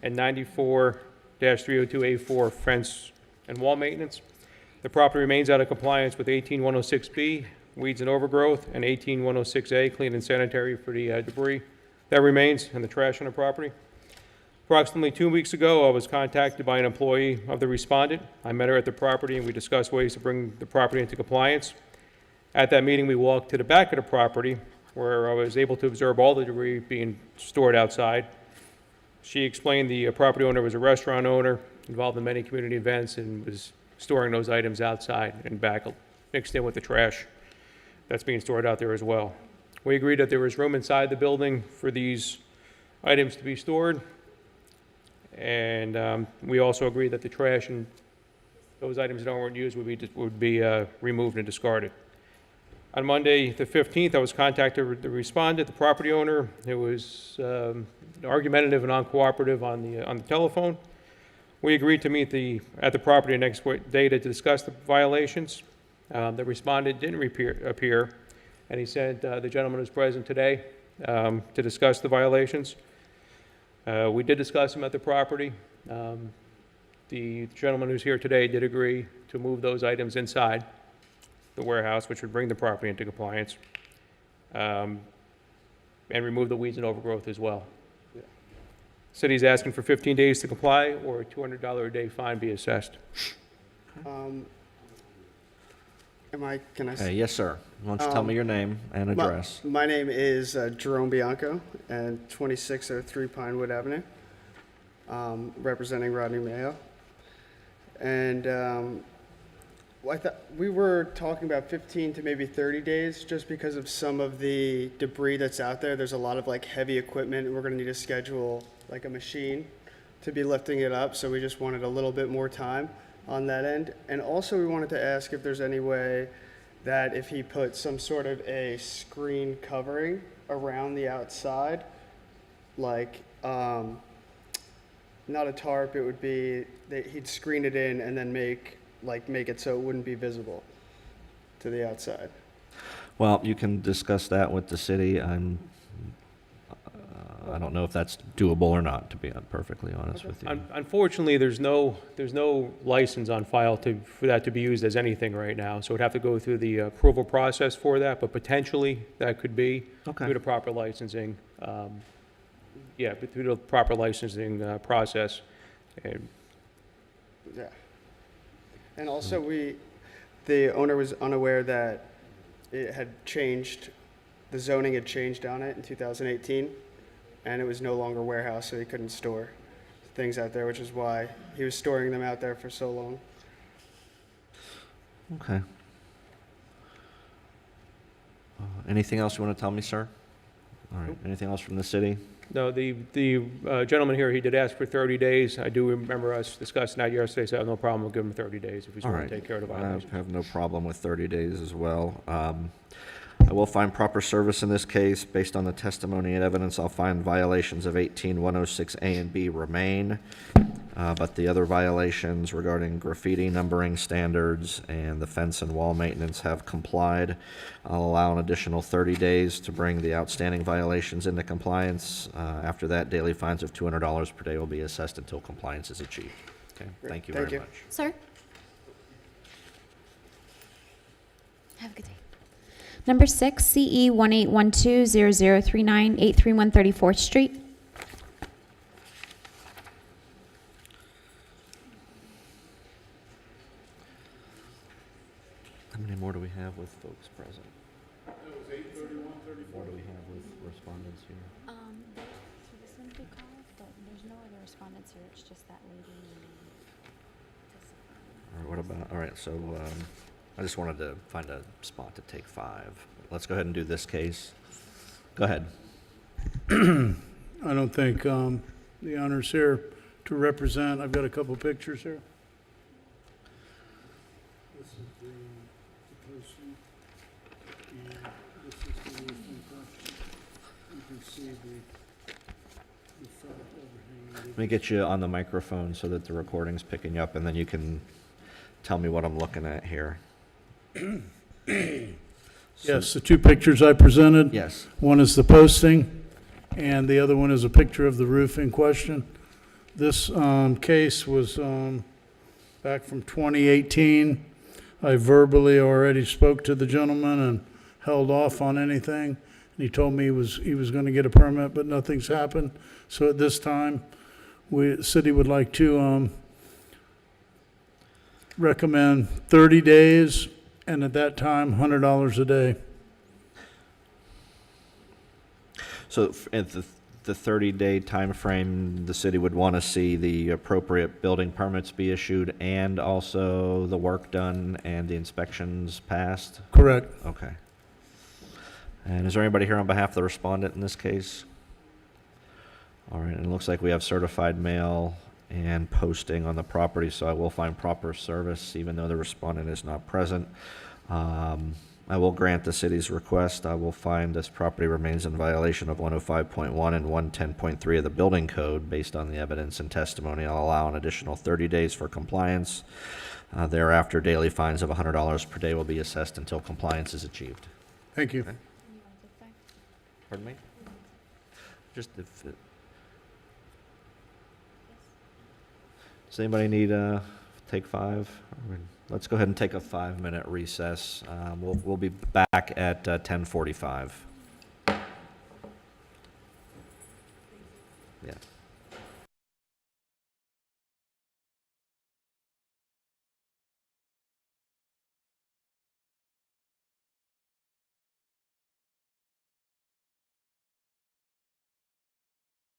and 94-302A4 fence and wall maintenance. The property remains out of compliance with 18106B, weeds and overgrowth, and 18106A, clean and sanitary for the debris that remains and the trash on the property. Approximately 2 weeks ago, I was contacted by an employee of the respondent. I met her at the property and we discussed ways to bring the property into compliance. At that meeting, we walked to the back of the property where I was able to observe all the debris being stored outside. She explained the property owner was a restaurant owner involved in many community events and was storing those items outside and back, mixed in with the trash that's being stored out there as well. We agreed that there was room inside the building for these items to be stored. And we also agreed that the trash and those items that weren't used would be removed and discarded. On Monday, the 15th, I was contacted with the respondent, the property owner. It was argumentative and uncooperative on the telephone. We agreed to meet at the property next day to discuss the violations. The respondent didn't appear, and he said the gentleman who's present today to discuss the violations. We did discuss them at the property. The gentleman who's here today did agree to move those items inside the warehouse, which would bring the property into compliance, and remove the weeds and overgrowth as well. City's asking for 15 days to comply or a $200 a day fine be assessed. Can I? Yes, sir. Why don't you tell me your name and address? My name is Jerome Bianco, and 2603 Pinewood Avenue, representing Rodney Mayo. And I thought we were talking about 15 to maybe 30 days, just because of some of the debris that's out there. There's a lot of like heavy equipment, and we're going to need to schedule like a machine to be lifting it up. So we just wanted a little bit more time on that end. And also we wanted to ask if there's any way that if he put some sort of a screen covering around the outside, like not a tarp, it would be that he'd screen it in and then make it so it wouldn't be visible to the outside. Well, you can discuss that with the city. I don't know if that's doable or not, to be perfectly honest with you. Unfortunately, there's no license on file for that to be used as anything right now, so it'd have to go through the approval process for that, but potentially that could be through the proper licensing. Through the proper licensing process. Yeah. And also the owner was unaware that it had changed, the zoning had changed on it in 2018, and it was no longer warehouse, so he couldn't store things out there, which is why he was storing them out there for so long. Okay. Anything else you want to tell me, sir? All right, anything else from the city? No, the gentleman here, he did ask for 30 days. I do remember us discussing that yesterday, so I have no problem with giving him 30 days if he's All going right. to take care of the I violation. have no problem with 30 days as well. I will find proper service in this case. Based on the testimony and evidence, I'll find violations of 18106A and B remain, but the other violations regarding graffiti, numbering standards, and the fence and wall maintenance have complied. I'll allow an additional 30 days to bring the outstanding violations into compliance. After that, daily fines of $200 per day will be assessed until compliance is achieved. Okay, thank you very much. Sir? Have a good day. Number 6, CE 18120039, 831 34th Street. How many more do we have with folks present? That was 8/31/34. What do we have with respondents here? This one they called, but there's no other respondents here. It's just that lady. All right, what about, all right, so I just wanted to find a spot to take 5. Let's go ahead and do this case. Go ahead. I don't think the honor's here to represent. I've got a couple pictures here. This is the posting, and this is the roof in question. You can see the front overhang. Let me get you on the microphone so that the recording's picking you up, and then you can tell me what I'm looking at here. Yes, the two pictures I presented. Yes. One is the posting, and the other one is a picture of the roof in question. This case was back from 2018. I verbally already spoke to the gentleman and held off on anything. And he told me he was going to get a permit, but nothing's happened. So at this time, the city would like to recommend 30 days, and at that time, $100 a day. So at the 30-day time frame, the city would want to see the appropriate building permits be issued and also the work done and the inspections passed? Correct. Okay. And is there anybody here on behalf of the respondent in this case? All right, and it looks like we have certified mail and posting on the property, so I will find proper service even though the respondent is not present. I will grant the city's request. I will find this property remains in violation of 105.1 and 110.3 of the building code based on the evidence and testimony. I'll allow an additional 30 days for compliance. Thereafter, daily fines of $100 per day will be assessed until compliance is achieved. Thank you. Okay. Pardon me? Just if does anybody need take 5? Let's go ahead and take a 5-minute recess. We'll be back at 10:45.